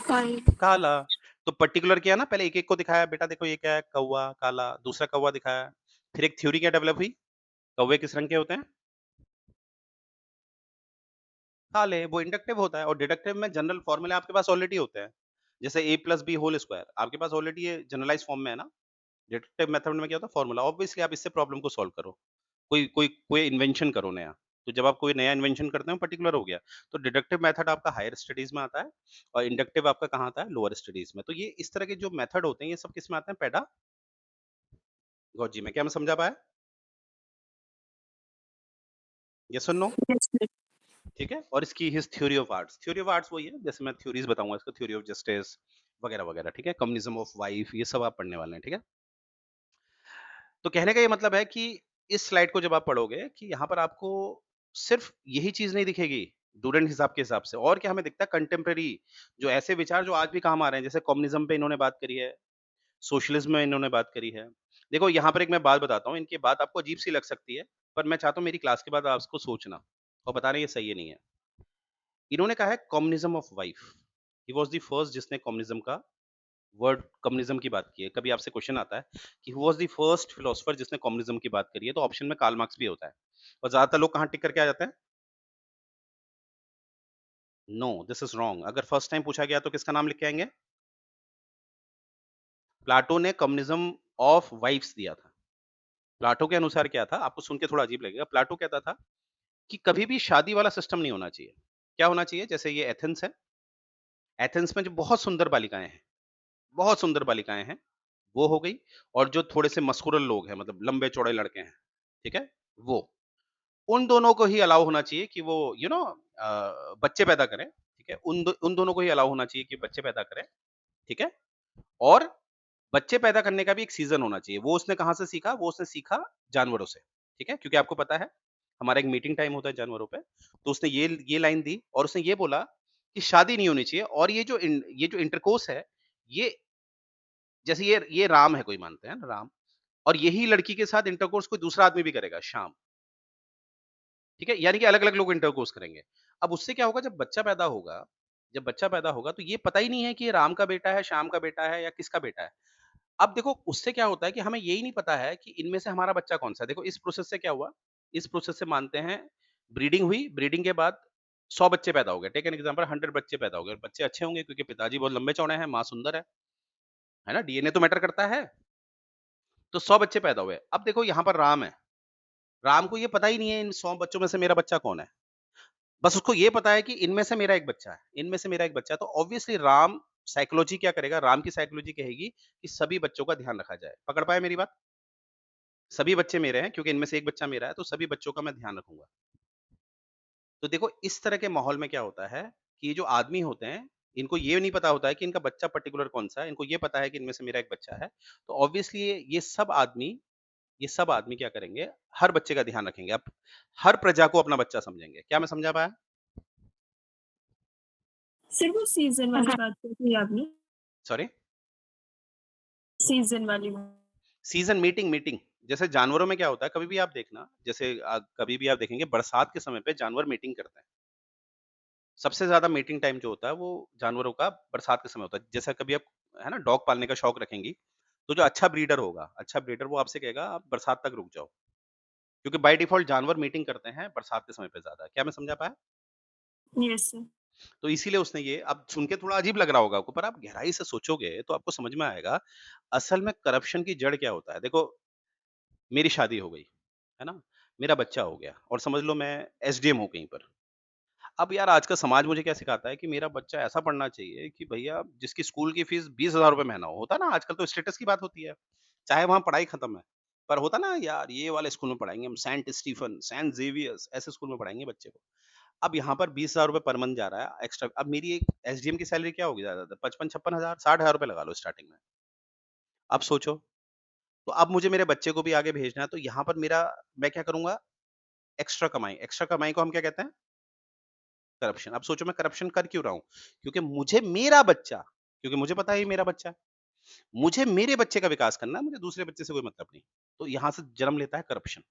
हाँ, काला। तो पर्टिकुलर किया ना, पहले एक-एक को दिखाया, बेटा देखो ये क्या है? कौवा, काला, दूसरा कौवा दिखाया। फिर एक थ्योरी क्या डेवलप हुई? कौवे किस रंग के होते हैं? काले। वो इंडक्टिव होता है और डिडक्टिव में जनरल फॉर्मूले आपके पास ऑलरेडी होते हैं। जैसे a plus b whole square आपके पास ऑलरेडी ये जनरलाइज़ फॉर्म में है ना। डिडक्टिव मेथड में क्या होता है? फॉर्मूला। ऑब्वियसली आप इससे प्रॉब्लम को सॉल्व करो। कोई कोई कोई इन्वेंशन करो नया। तो जब आप कोई नया इन्वेंशन करते हो पर्टिकुलर हो गया। तो डिडक्टिव मेथड आपका हायर स्टडीज़ में आता है और इंडक्टिव आपका कहाँ आता है? लोअर स्टडीज़ में। तो ये इस तरह के जो मेथड होते हैं ये सब किसमें आते हैं? पेडागॉजी में। क्या मैं समझा पाया? येस और नो? यस। ठीक है? और इसकी his theory of arts. Theory of arts वही है, जैसे मैं थ्योरीज़ बताऊँगा इसको, थ्योरी ऑफ जस्टिस वगैरह-वगैरह, ठीक है? कम्युनिज़्म ऑफ वाइफ, ये सब आप पढ़ने वाले हैं, ठीक है? तो कहने का ये मतलब है कि इस स्लाइड को जब आप पढ़ोगे कि यहाँ पर आपको सिर्फ़ यही चीज़ नहीं दिखेगी, डूडेंट हिसाब के हिसाब से, और क्या हमें दिखता है कंटेम्परेरी जो ऐसे विचार जो आज भी काम आ रहे हैं, जैसे कम्युनिज़्म पे इन्होंने बात करी है, सोशलिज़्म में इन्होंने बात करी है। देखो यहाँ पर एक मैं बात बताता हूँ, इनकी बात आपको अजीब-सी लग सकती है, पर मैं चाहता हूँ मेरी क्लास के बाद आप इसको सोचना और बताना ये सही है नहीं है। इन्होंने कहा है communism of wife. He was the first जिसने कम्युनिज़्म का वर्ड कम्युनिज़्म की बात की है। कभी आपसे क्वेश्चन आता है कि हू वाज़ द फर्स्ट फिलॉसफर जिसने कम्युनिज़्म की बात करी है, तो ऑप्शन में कार्ल मार्क्स भी होता है। और ज़्यादातर लोग कहाँ टिक करके आ जाते हैं? No, this is wrong. अगर फर्स्ट टाइम पूछा गया तो किसका नाम लिख के आएँगे? प्लाटो ने कम्युनिज़्म ऑफ वाइफ्स दिया था। प्लाटो के अनुसार क्या था? आपको सुन के थोड़ा अजीब लगेगा। प्लाटो कहता था कि कभी भी शादी वाला सिस्टम नहीं होना चाहिए। क्या होना चाहिए? जैसे ये एथेंस है, एथेंस में जो बहुत सुंदर बालिकाएँ हैं, बहुत सुंदर बालिकाएँ हैं, वो हो गई, और जो थोड़े से मस्कुरल लोग हैं, मतलब लंबे-चौड़े लड़के हैं, ठीक है? वो। उन दोनों को ही अलाउ होना चाहिए कि वो बच्चे पैदा करें, ठीक है? उन दोनों को ही अलाउ होना चाहिए कि बच्चे पैदा करें, ठीक है? और बच्चे पैदा करने का भी एक सीज़न होना चाहिए। वो उसने कहाँ से सीखा? वो उसने सीखा जानवरों से, ठीक है? क्योंकि आपको पता है, हमारा एक मीटिंग टाइम होता है जानवरों पे, तो उसने ये लाइन दी और उसने ये बोला कि शादी नहीं होनी चाहिए, और ये जो इंटरकोर्स है, ये जैसे ये राम है, कोई मानते हैं ना राम, और यही लड़की के साथ इंटरकोर्स कोई दूसरा आदमी भी करेगा, श्याम। ठीक है? यानी कि अलग-अलग लोग इंटरकोर्स करेंगे। अब उससे क्या होगा, जब बच्चा पैदा होगा तो ये पता ही नहीं है कि ये राम का बेटा है, श्याम का बेटा है या किसका बेटा है। अब देखो उससे क्या होता है कि हमें यही नहीं पता है कि इनमें से हमारा बच्चा कौन-सा है। देखो इस प्रोसेस से क्या हुआ, इस प्रोसेस से मानते हैं ब्रीडिंग हुई, ब्रीडिंग के बाद 100 बच्चे पैदा हो गए। टेक एन एग्जांपल, 100 बच्चे पैदा हो गए। बच्चे अच्छे होंगे क्योंकि पिताजी बहुत लंबे-चौड़े हैं, माँ सुंदर है ना? डीएनए तो मैटर करता है। तो 100 बच्चे पैदा हुए। अब देखो यहाँ पर राम है। राम को ये पता ही नहीं है इन 100 बच्चों में से मेरा बच्चा कौन है। बस उसको ये पता है कि इनमें से मेरा एक बच्चा है, इनमें से मेरा एक बच्चा है। तो ऑब्वियसली राम साइकोलॉजी क्या करेगा? राम की साइकोलॉजी कहेगी कि सभी बच्चों का ध्यान रखा जाए। पकड़ पाए मेरी बात? सभी बच्चे मेरे हैं क्योंकि इनमें से एक बच्चा मेरा है, तो सभी बच्चों का मैं ध्यान रखूँगा। तो देखो इस तरह के माहौल में क्या होता है कि ये जो आदमी होते हैं, इनको ये नहीं पता होता है कि इनका बच्चा पर्टिकुलर कौन-सा है, इनको ये पता है कि इनमें से मेरा एक बच्चा है। तो ऑब्वियसली ये सब आदमी क्या करेंगे, हर बच्चे का ध्यान रखेंगे। अब हर प्रजा को अपना बच्चा समझेंगे। क्या मैं समझा पाया? सिर्फ़ वो सीज़न वाली बात कर दी आपने, सॉरी? सीज़न वाली। Season meeting meeting. जैसे जानवरों में क्या होता है, कभी भी आप देखना, जैसे कभी भी आप देखेंगे बरसात के समय पे जानवर मीटिंग करते हैं। सबसे ज़्यादा मीटिंग टाइम जो होता है वो जानवरों का बरसात के समय होता है। जैसा कभी आप है ना डॉग पालने का शौक रखेंगी, तो जो अच्छा ब्रीडर वो आपसे कहेगा आप बरसात तक रुक जाओ। क्योंकि बाय डिफ़ॉल्ट जानवर मीटिंग करते हैं बरसात के समय पे ज़्यादा। क्या मैं समझा पाया? Yes sir. तो इसीलिए उसने ये अब सुन के थोड़ा अजीब लग रहा होगा आपको, पर आप गहराई से सोचोगे तो आपको समझ में आएगा, असल में करप्शन की जड़ क्या होता है। देखो, मेरी शादी हो गई, है ना? मेरा बच्चा हो गया और समझ लो मैं एसडीएम हूँ कहीं पर। अब यार आज का समाज मुझे क्या सिखाता है कि मेरा बच्चा ऐसा पढ़ना चाहिए कि भैया जिसकी स्कूल की फीस ₹20,000 महीना हो। होता है ना आजकल तो स्टेटस की बात होती है। चाहे वहाँ पढ़ाई खत्म है। पर होता ना यार ये वाले स्कूल में पढ़ाएँगे हम सेंट स्टीफन, सेंट ज़ेवियर्स ऐसे स्कूल में पढ़ाएँगे बच्चे को। अब यहाँ पर ₹20,000 पर मंथ जा रहा है एक्स्ट्रा। अब मेरी एक एसडीएम की सैलरी क्या होगी ज़्यादातर 55-56 हज़ार, ₹60,000 लगा लो स्टार्टिंग में। अब सोचो, तो अब मुझे मेरे बच्चे को भी आगे भेजना है तो यहाँ पर मेरा मैं क्या करूँगा एक्स्ट्रा कमाई को हम क्या कहते हैं? करप्शन। अब सोचो मैं करप्शन कर क्यों रहा हूँ? क्योंकि मुझे मेरा बच्चा क्योंकि मुझे पता है ये मेरा बच्चा है। मुझे मेरे बच्चे का विकास करना है, मुझे दूसरे बच्चे से कोई मतलब नहीं। तो यहाँ से जन्म लेता है करप्शन।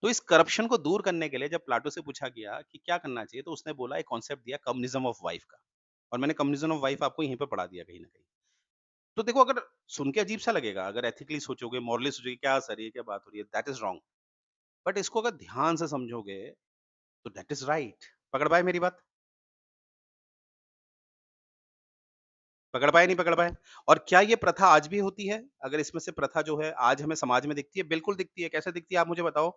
तो इस करप्शन को दूर करने के लिए जब प्लाटो से पूछा गया कि क्या करना चाहिए, तो उसने बोला एक कॉन्सेप्ट दिया कम्युनिज्म ऑफ वाइफ का। और मैंने कम्युनिज्म ऑफ वाइफ आपको यहीं पे पढ़ा दिया कहीं न कहीं। तो देखो अगर सुन के अजीब-सा लगेगा, अगर एथिकली सोचोगे, मॉरली सोचोगे, क्या सर ये क्या बात हो रही है? That is wrong. बट इसको अगर ध्यान से समझोगे, तो दैट इज़ राइट। पकड़ पाए मेरी बात? पकड़ पाए, नहीं पकड़ पाए? और क्या ये प्रथा आज भी होती है? अगर इसमें से प्रथा जो है आज हमें समाज में दिखती है? बिल्कुल दिखती है। कैसे दिखती है आप मुझे बताओ?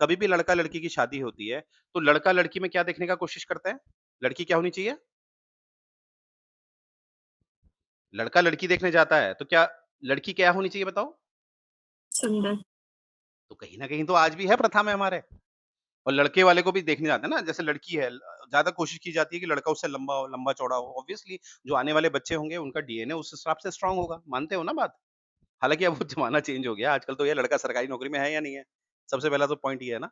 कभी भी लड़का-लड़की की शादी होती है, तो लड़का-लड़की में क्या देखने का कोशिश करता है? लड़की क्या होनी चाहिए? लड़का-लड़की देखने जाता है, तो क्या लड़की क्या होनी चाहिए बताओ? सुंदर। तो कहीं न कहीं तो आज भी है प्रथा में हमारे। और लड़के वाले को भी देखने जाते हैं ना, जैसे लड़की है ज़्यादा कोशिश की जाती है कि लड़का उससे लंबा हो, लंबा-चौड़ा हो। ऑब्वियसली जो आने वाले बच्चे होंगे उनका डीएनए उस हिसाब से स्ट्रॉन्ग होगा। मानते हो ना बात? हालाँकि अब वो ज़माना चेंज हो गया, आजकल तो ये लड़का सरकारी नौकरी में है या नहीं है? सबसे पहला तो पॉइंट ये है ना,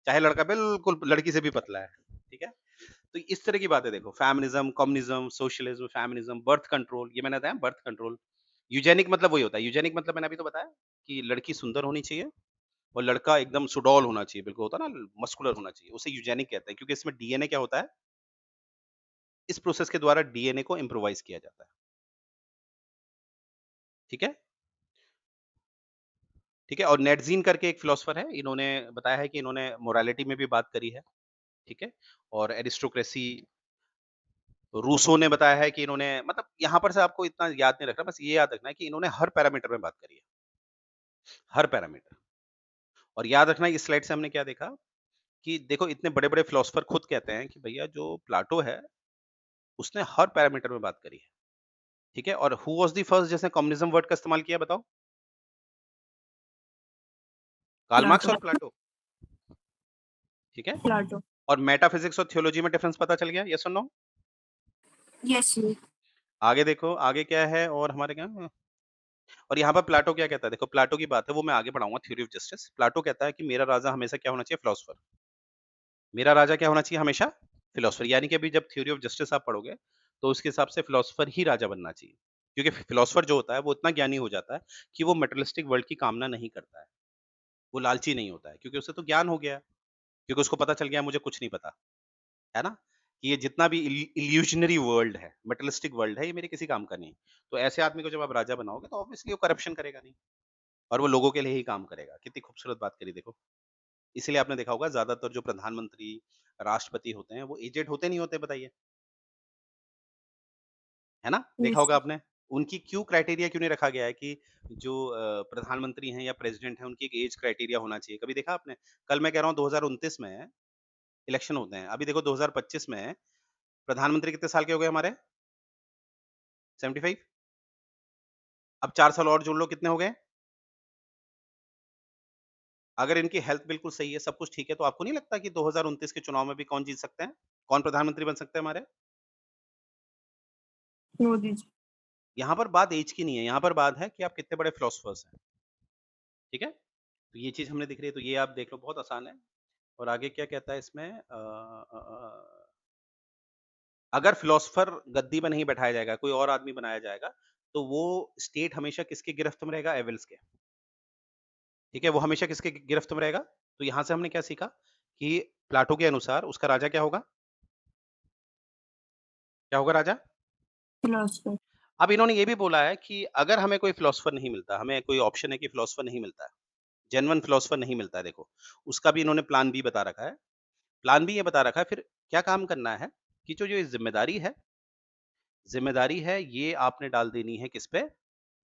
चाहे लड़का बिल्कुल लड़की से भी पतला है, ठीक है? तो इस तरह की बातें देखो feminism, communism, socialism, feminism, birth control ये मैंने बताया बर्थ कंट्रोल। यूजेनिक मतलब वही होता है, यूजेनिक मतलब मैंने अभी तो बताया कि लड़की सुंदर होनी चाहिए और लड़का एकदम सुडौल होना चाहिए, बिल्कुल होता है ना मस्कुलर होना चाहिए, उसे यूजेनिक कहते हैं क्योंकि इसमें डीएनए क्या होता है, इस प्रोसेस के द्वारा डीएनए को इम्प्रोवाइज़ किया जाता है, ठीक है? ठीक है? और नेटज़ीन करके एक फिलॉसफर है, इन्होंने बताया है कि इन्होंने मोरालिटी में भी बात करी है, ठीक है? और एरिस्टोक्रेसी रूसो ने बताया है कि इन्होंने मतलब यहाँ पर से आपको इतना याद नहीं रखना, बस ये याद रखना है कि इन्होंने हर पैरामीटर में बात करी है, हर पैरामीटर। और याद रखना इस स्लाइड से हमने क्या देखा कि देखो इतने बड़े-बड़े फिलॉसफर खुद कहते हैं कि भैया जो प्लाटो है, उसने हर पैरामीटर में बात करी है, ठीक है? और हू वाज़ द फर्स्ट जिसने कम्युनिज़्म वर्ड का इस्तेमाल किया बताओ? Karl Marx Plato. और प्लाटो, ठीक है? प्लाटो। और मेटाफिज़िक्स और थियोलॉजी में डिफरेंस पता चल गया, येस और नो? यस जी। आगे देखो, आगे क्या है और हमारे क्या और यहाँ पर प्लाटो क्या कहता है? देखो प्लाटो की बात है वो मैं आगे बढ़ाऊँगा थ्योरी ऑफ जस्टिस। प्लाटो कहता है कि मेरा राजा हमेशा क्या होना चाहिए? फिलॉसफर। मेरा राजा क्या होना चाहिए हमेशा? फिलॉसफर। यानी कि अभी जब थ्योरी ऑफ जस्टिस आप पढ़ोगे, तो उसके हिसाब से फिलॉसफर ही राजा बनना चाहिए। क्योंकि फिलॉसफर जो होता है, वो इतना ज्ञानी हो जाता है कि वो मटेरियलिस्टिक वर्ल्ड की कामना नहीं करता है। वो लालची नहीं होता है, क्योंकि उसे तो ज्ञान हो गया है। क्योंकि उसको पता चल गया है मुझे कुछ नहीं पता, है ना? कि ये जितना भी इल्यूज़नरी वर्ल्ड है, मटेरियलिस्टिक वर्ल्ड है, ये मेरे किसी काम का नहीं है। तो ऐसे आदमी को जब आप राजा बनाओगे, तो ऑब्वियसली वो करप्शन करेगा नहीं और वो लोगों के लिए ही काम करेगा। कितनी खूबसूरत बात करी देखो। इसीलिए आपने देखा होगा ज़्यादातर जो प्रधानमंत्री, राष्ट्रपति होते हैं, वो एजेड होते नहीं होते बताइए, है ना? देखा यस होगा आपने? उनकी क्यों क्राइटेरिया क्यों नहीं रखा गया है कि जो प्रधानमंत्री हैं या प्रेज़िडेंट हैं, उनकी एक एज क्राइटेरिया होना चाहिए। कभी देखा आपने? कल मैं कह रहा हूँ 2029 में इलेक्शन होते हैं। अभी देखो 2025 में प्रधानमंत्री कितने साल के हो गए हमारे? 75 अब 4 साल और जोड़ लो कितने हो गए? अगर इनकी हेल्थ बिल्कुल सही है, सब कुछ ठीक है, तो आपको नहीं लगता कि 2029 के चुनाव में भी कौन जीत सकते हैं? कौन प्रधानमंत्री बन सकते हैं हमारे? मोदी जी। यहाँ पर बात ऐज की नहीं है, यहाँ पर बात है कि आप कितने बड़े फिलोसोफर्स हैं, ठीक है? तो ये चीज़ हमने दिख रही है, तो ये आप देख लो बहुत आसान है। और आगे क्या कहता है इसमें अगर फिलोसोफर गद्दी पे नहीं बैठाया जाएगा, कोई और आदमी बनाया जाएगा, तो वो स्टेट हमेशा किसकी गिरफ्त में रहेगा? एविल्स के, ठीक है? वो हमेशा किसकी गिरफ्त में रहेगा? तो यहाँ से हमने क्या सीखा कि प्लाटो के अनुसार उसका राजा क्या होगा? क्या होगा राजा? फिलोसफर। अब इन्होंने ये भी बोला है कि अगर हमें कोई फिलोसोफर नहीं मिलता, हमें कोई ऑप्शन है कि फिलोसोफर नहीं मिलता है, जेन्युइन फिलोसोफर नहीं मिलता है देखो, उसका भी इन्होंने प्लान बी बता रखा है। प्लान बी ये बता रखा है फिर क्या काम करना है कि जो ये ज़िम्मेदारी है ये आपने डाल देनी है किस पे?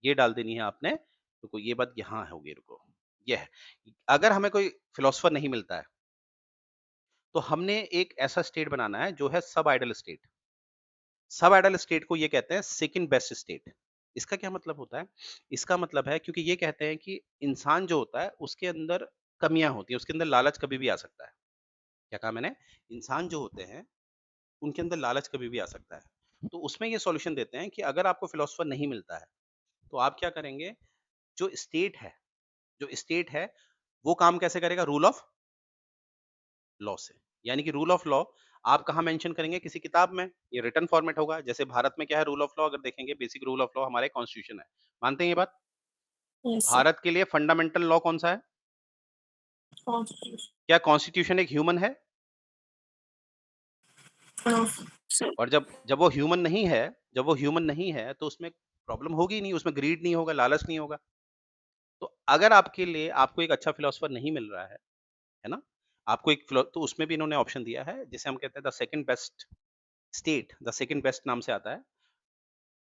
ये डाल देनी है आपने रुको ये बात यहाँ होगी रुको, ये है। अगर हमें कोई फिलोसोफर नहीं मिलता है, तो हमने एक ऐसा स्टेट बनाना है जो है सब आइडल स्टेट। सब आइडल स्टेट को ये कहते हैं सेकंड बेस्ट स्टेट। इसका क्या मतलब होता है? इसका मतलब है क्योंकि ये कहते हैं कि इंसान जो होता है उसके अंदर कमियाँ होती हैं, उसके अंदर लालच कभी भी आ सकता है। क्या कहा मैंने? इंसान जो होते हैं उनके अंदर लालच कभी भी आ सकता है। तो उसमें ये सॉल्यूशन देते हैं कि अगर आपको फिलोसोफर नहीं मिलता है, तो आप क्या करेंगे? जो स्टेट है जो स्टेट है, वो काम कैसे करेगा? रूल ऑफ लॉ से। यानी कि रूल ऑफ लॉ आप कहाँ मेंशन करेंगे? किसी किताब में, ये रिटन फॉर्मेट होगा। जैसे भारत में क्या है रूल ऑफ लॉ अगर देखेंगे बेसिक रूल ऑफ लॉ हमारे कॉन्स्टिट्यूशन है। मानते हैं ये बात? Yes sir. भारत के लिए फंडामेंटल लॉ कौन-सा है? कॉन्स्टिट्यूशन क्या कॉन्स्टिट्यूशन एक ह्यूमन है? Of sir. और जब जब वो ह्यूमन नहीं है जब वो ह्यूमन नहीं है तो उसमें प्रॉब्लम होगी ही नहीं, उसमें ग्रीड नहीं होगा, लालच नहीं होगा। तो अगर आपके लिए आपको एक अच्छा फिलोसोफर नहीं मिल रहा है ना? आपको एक फिलो तो उसमें भी इन्होंने ऑप्शन दिया है जिसे हम कहते हैं the second best state, the second best नाम से आता है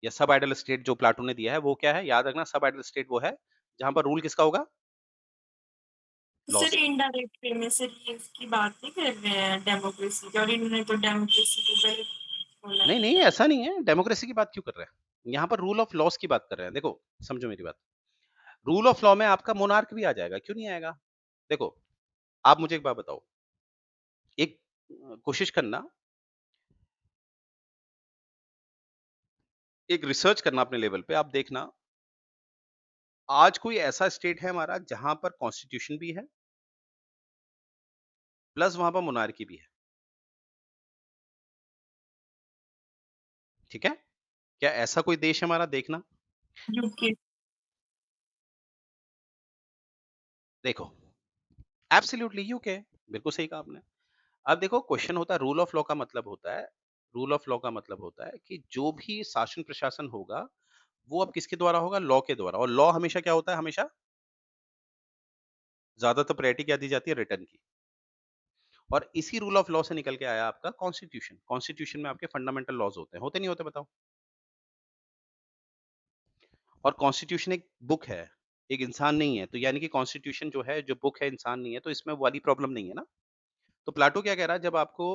या सब आइडल स्टेट जो प्लाटो ने दिया है वो क्या है? याद रखना सब आइडल स्टेट वो है जहाँ पर रूल किसका होगा? लॉ सर से। इनडायरेक्ट वे में सर ये इसकी बात नहीं कर रहे हैं डेमोक्रेसी की, और इन्होंने तो डेमोक्रेसी को गलत बोला नहीं, है। नहीं ऐसा नहीं है, डेमोक्रेसी की बात क्यों कर रहे हैं? यहाँ पर रूल ऑफ लॉज़ की बात कर रहे हैं। देखो, समझो मेरी बात। रूल ऑफ लॉ में आपका मोनार्क भी आ जाएगा, क्यों नहीं आएगा? देखो, आप मुझे एक बात बताओ, एक कोशिश करना, एक रिसर्च करना अपने लेवल पे, आप देखना, आज कोई ऐसा स्टेट है हमारा जहाँ पर कॉन्स्टिट्यूशन भी है, प्लस वहाँ पर मोनार्की भी है, ठीक है? क्या ऐसा कोई देश है हमारा देखना? यूके। देखो, एब्सोल्यूटली यूके, बिल्कुल सही कहा आपने। अब देखो क्वेश्चन होता है रूल ऑफ लॉ का मतलब होता है रूल ऑफ लॉ का मतलब होता है कि जो भी शासन प्रशासन होगा, वो अब किसके द्वारा होगा? लॉ के द्वारा और लॉ हमेशा क्या होता है? हमेशा ज़्यादातर प्रायोरिटी क्या दी जाती है? रिटर्न की। और इसी रूल ऑफ लॉ से निकल के आया आपका कॉन्स्टिट्यूशन। कॉन्स्टिट्यूशन में आपके फंडामेंटल लॉज़ होते नहीं होते बताओ? और कॉन्स्टिट्यूशन एक बुक है, एक इंसान नहीं है। तो यानी कि कॉन्स्टिट्यूशन जो है, जो बुक है इंसान नहीं है, तो इसमें वो वाली प्रॉब्लम नहीं है ना? तो प्लाटो क्या कह रहा है जब आपको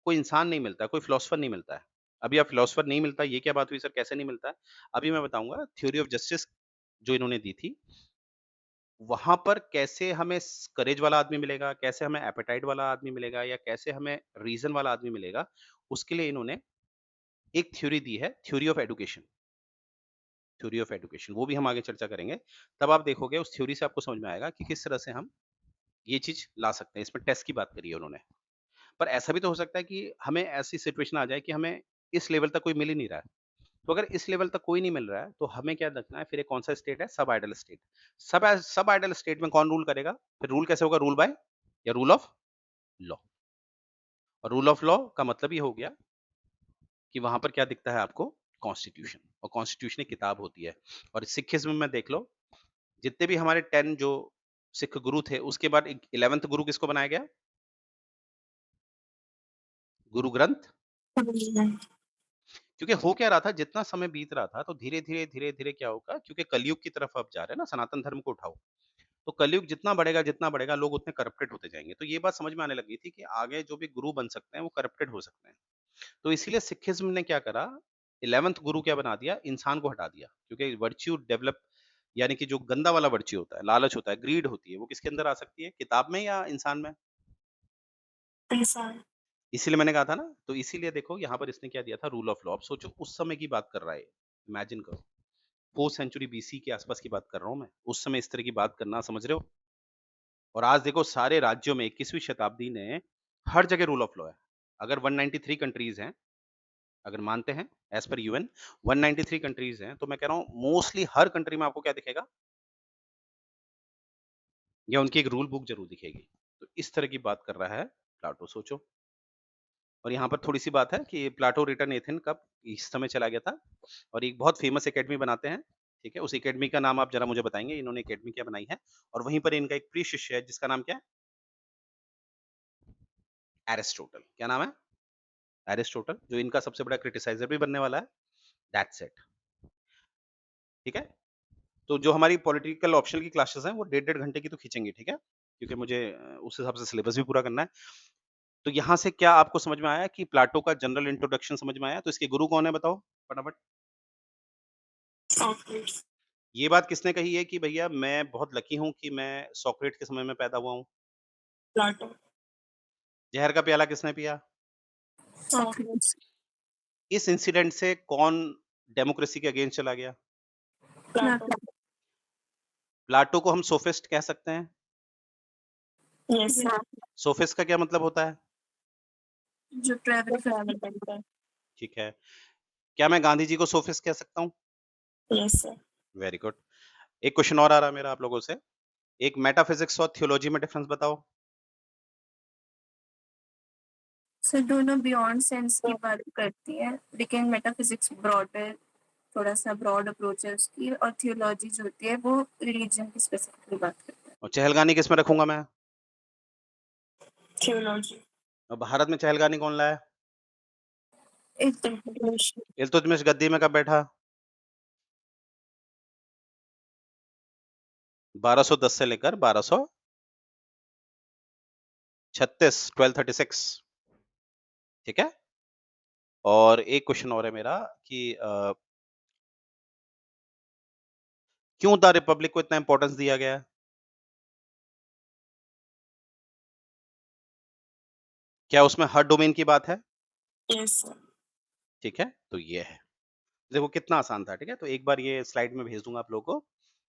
कोई इंसान नहीं मिलता, कोई फिलोसोफर नहीं मिलता है। अभी आप फिलोसोफर नहीं मिलता, ये क्या बात हुई सर कैसे नहीं मिलता है? अभी मैं बताऊँगा थ्योरी ऑफ जस्टिस जो इन्होंने दी थी, वहाँ पर कैसे हमें करेज वाला आदमी मिलेगा, कैसे हमें एपेटाइट वाला आदमी मिलेगा या कैसे हमें रीज़न वाला आदमी मिलेगा, उसके लिए इन्होंने एक थ्योरी दी है, थ्योरी ऑफ एडुकेशन वो भी हम आगे चर्चा करेंगे। तब आप देखोगे उस थ्योरी से आपको समझ में आएगा कि किस तरह से हम ये चीज़ ला सकते हैं। इसमें टेस्ट की बात करी है उन्होंने। पर ऐसा भी तो हो सकता है कि हमें ऐसी सिचुएशन आ जाए कि हमें इस लेवल तक कोई मिल ही नहीं रहा है। तो अगर इस लेवल तक कोई नहीं मिल रहा है, तो हमें क्या रखना है फिर एक कौन-सा स्टेट है? सब आइडल स्टेट। सब आइडल स्टेट में कौन रूल करेगा? फिर रूल कैसे होगा? रूल बाय या रूल ऑफ लॉ। और रूल ऑफ लॉ का मतलब ये हो गया कि वहाँ पर क्या दिखता है आपको? कॉन्स्टिट्यूशन और कॉन्स्टिट्यूशन एक किताब होती है। और सिखिज़्म में देख लो, जितने भी हमारे 10 जो सिख गुरु थे, उसके बाद एक 11th गुरु किसको बनाया गया? गुरु ग्रंथ। क्योंकि हो क्या रहा था, जितना समय बीत रहा था, तो धीरे-धीरे, धीरे-धीरे क्या होगा क्योंकि कलयुग की तरफ आप जा रहे हैं ना, सनातन धर्म को उठाओ। तो कलयुग जितना बढ़ेगा, लोग उतने करप्टेड होते जाएँगे। तो ये बात समझ में आने लगी थी कि आगे जो भी गुरु बन सकते हैं, वो करप्टेड हो सकते हैं। तो इसीलिए सिक्किज़्म ने क्या करा, 11th गुरु क्या बना दिया, इंसान को हटा दिया। क्योंकि वर्च्यू डेवलप यानी कि जो गंदा वाला वर्च्यू होता है, लालच होता है, ग्रीड होती है, वो किसके अंदर आ सकती है? किताब में या इंसान में? इंसान। इसीलिए मैंने कहा था ना, तो इसीलिए देखो यहाँ पर इसने क्या दिया था, रूल ऑफ लॉ। अब सोचो उस समय की बात कर रहा है, इमेजिन करो। 4th सेंचुरी बीसी के आसपास की बात कर रहा हूँ मैं। उस समय इस तरह की बात करना, समझ रहे हो? और आज देखो सारे राज्यों में 21वीं शताब्दी ने हर जगह रूल ऑफ लॉ है। अगर 193 कंट्रीज़ हैं, अगर मानते हैं एज़ पर यूएन 193 कंट्रीज़ हैं, तो मैं कह रहा हूँ मोस्टली हर कंट्री में आपको क्या दिखेगा? या उनकी एक रूल बुक ज़रूर दिखेगी। तो इस तरह की बात कर रहा है प्लाटो, सोचो। और यहाँ पर थोड़ी-सी बात है कि प्लाटो रिटर्न एथेन कब, इस समय चला गया था और एक बहुत फेमस अकेडमी बनाते हैं, ठीक है? उस अकेडमी का नाम आप ज़रा मुझे बताएँगे, इन्होंने अकेडमी क्या बनाई है? और वहीं पर इनका एक प्रिय शिष्य है जिसका नाम क्या है? एरिस्टोटल। क्या नाम है? एरिस्टोटल, जो इनका सबसे बड़ा क्रिटिसाइज़र भी बनने वाला है। दैट्स इट, ठीक है? तो जो हमारी पॉलिटिकल ऑप्शनल की क्लासेस हैं, वो डेढ़-डेढ़ घंटे की तो खींचेंगी, ठीक है? क्योंकि मुझे उस हिसाब से सिलेबस भी पूरा करना है। तो यहाँ से क्या आपको समझ में आया कि प्लाटो का जनरल इंट्रोडक्शन समझ में आया? तो इसके गुरु कौन है बताओ फटाफट? सॉक्रेट्स। ये बात किसने कही है कि भैया मैं बहुत लकी हूँ कि मैं सोक्रेट के समय में पैदा हुआ हूँ? प्लाटो। ज़हर का प्याला किसने पिया? सॉक्रेट्स। इस इंसिडेंट से कौन डेमोक्रेसी के अगेंस्ट चला गया? प्लाटो। प्लाटो को हम सोफिस्ट कह सकते हैं। Yes sir. सोफिस्ट का क्या मतलब होता है? जो ट्रैवल करता है। ठीक है। क्या मैं गांधी जी को सोफिस्ट कह सकता हूँ? Yes sir. Very good. एक क्वेश्चन और आ रहा है मेरा आप लोगों से। एक मेटाफिजिक्स और थियोलॉजी में डिफरेंस बताओ। सर दोनों बियॉन्ड सेंस की बात करती है, लेकिन मेटाफिजिक्स ब्रॉडर, थोड़ा सा ब्रॉड अप्रोच है उसकी, और थियोलॉजी जो होती है वो रिलीजन की स्पेसिफिकली बात करती है। और चहलगानी किस में रखूंगा मैं? थियोलॉजी। और भारत में चहलगानी कौन लाया? इंग्लिश। इल्तुतमिश गद्दी में कब बैठा? 1210 से लेकर 1236, 1236, ठीक है? और एक क्वेश्चन और है मेरा कि क्यों द रिपब्लिक को इतना इंपॉर्टेंस दिया गया है? क्या उसमें हर डोमेन की बात है? Yes sir. ठीक है, तो ये है। देखो कितना आसान था, ठीक है? तो एक बार ये स्लाइड में भेज दूँगा आप लोगों को।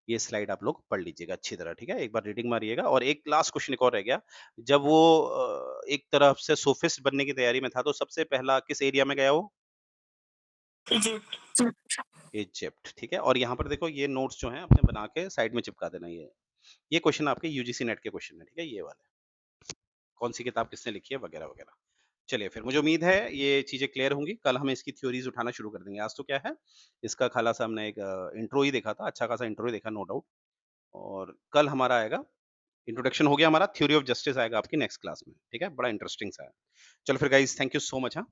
ये स्लाइड आप लोग पढ़ लीजिएगा अच्छी तरह, ठीक है? एक बार रीडिंग मारिएगा और एक लास्ट क्वेश्चन एक और रह गया। जब वो एक तरफ से सोफिस्ट बनने की तैयारी में था, तो सबसे पहला किस एरिया में गया वो? इजिप्ट। इजिप्ट, ठीक है? और यहाँ पर देखो ये नोट्स जो हैं अपने बना के साइड में चिपका देना ये। ये क्वेश्चन आपके यूजीसी नेट के क्वेश्चन है, ठीक है? ये वाले। कौन-सी किताब किसने लिखी है वगैरह-वगैरह। चलिए फिर मुझे उम्मीद है ये चीज़ें क्लियर होंगी। कल हम इसकी थ्योरीज़ उठाना शुरू कर देंगे। आज तो क्या है, इसका खाला-सा हमने एक इंट्रो ही देखा था, अच्छा खासा इंट्रो ही देखा नो डाउट। और कल हमारा आएगा इंट्रोडक्शन हो गया हमारा, थ्योरी ऑफ जस्टिस आएगा आपकी नेक्स्ट क्लास में, ठीक है? बड़ा इंटरेस्टिंग सा है। चलो फिर guys thank you so much हाँ।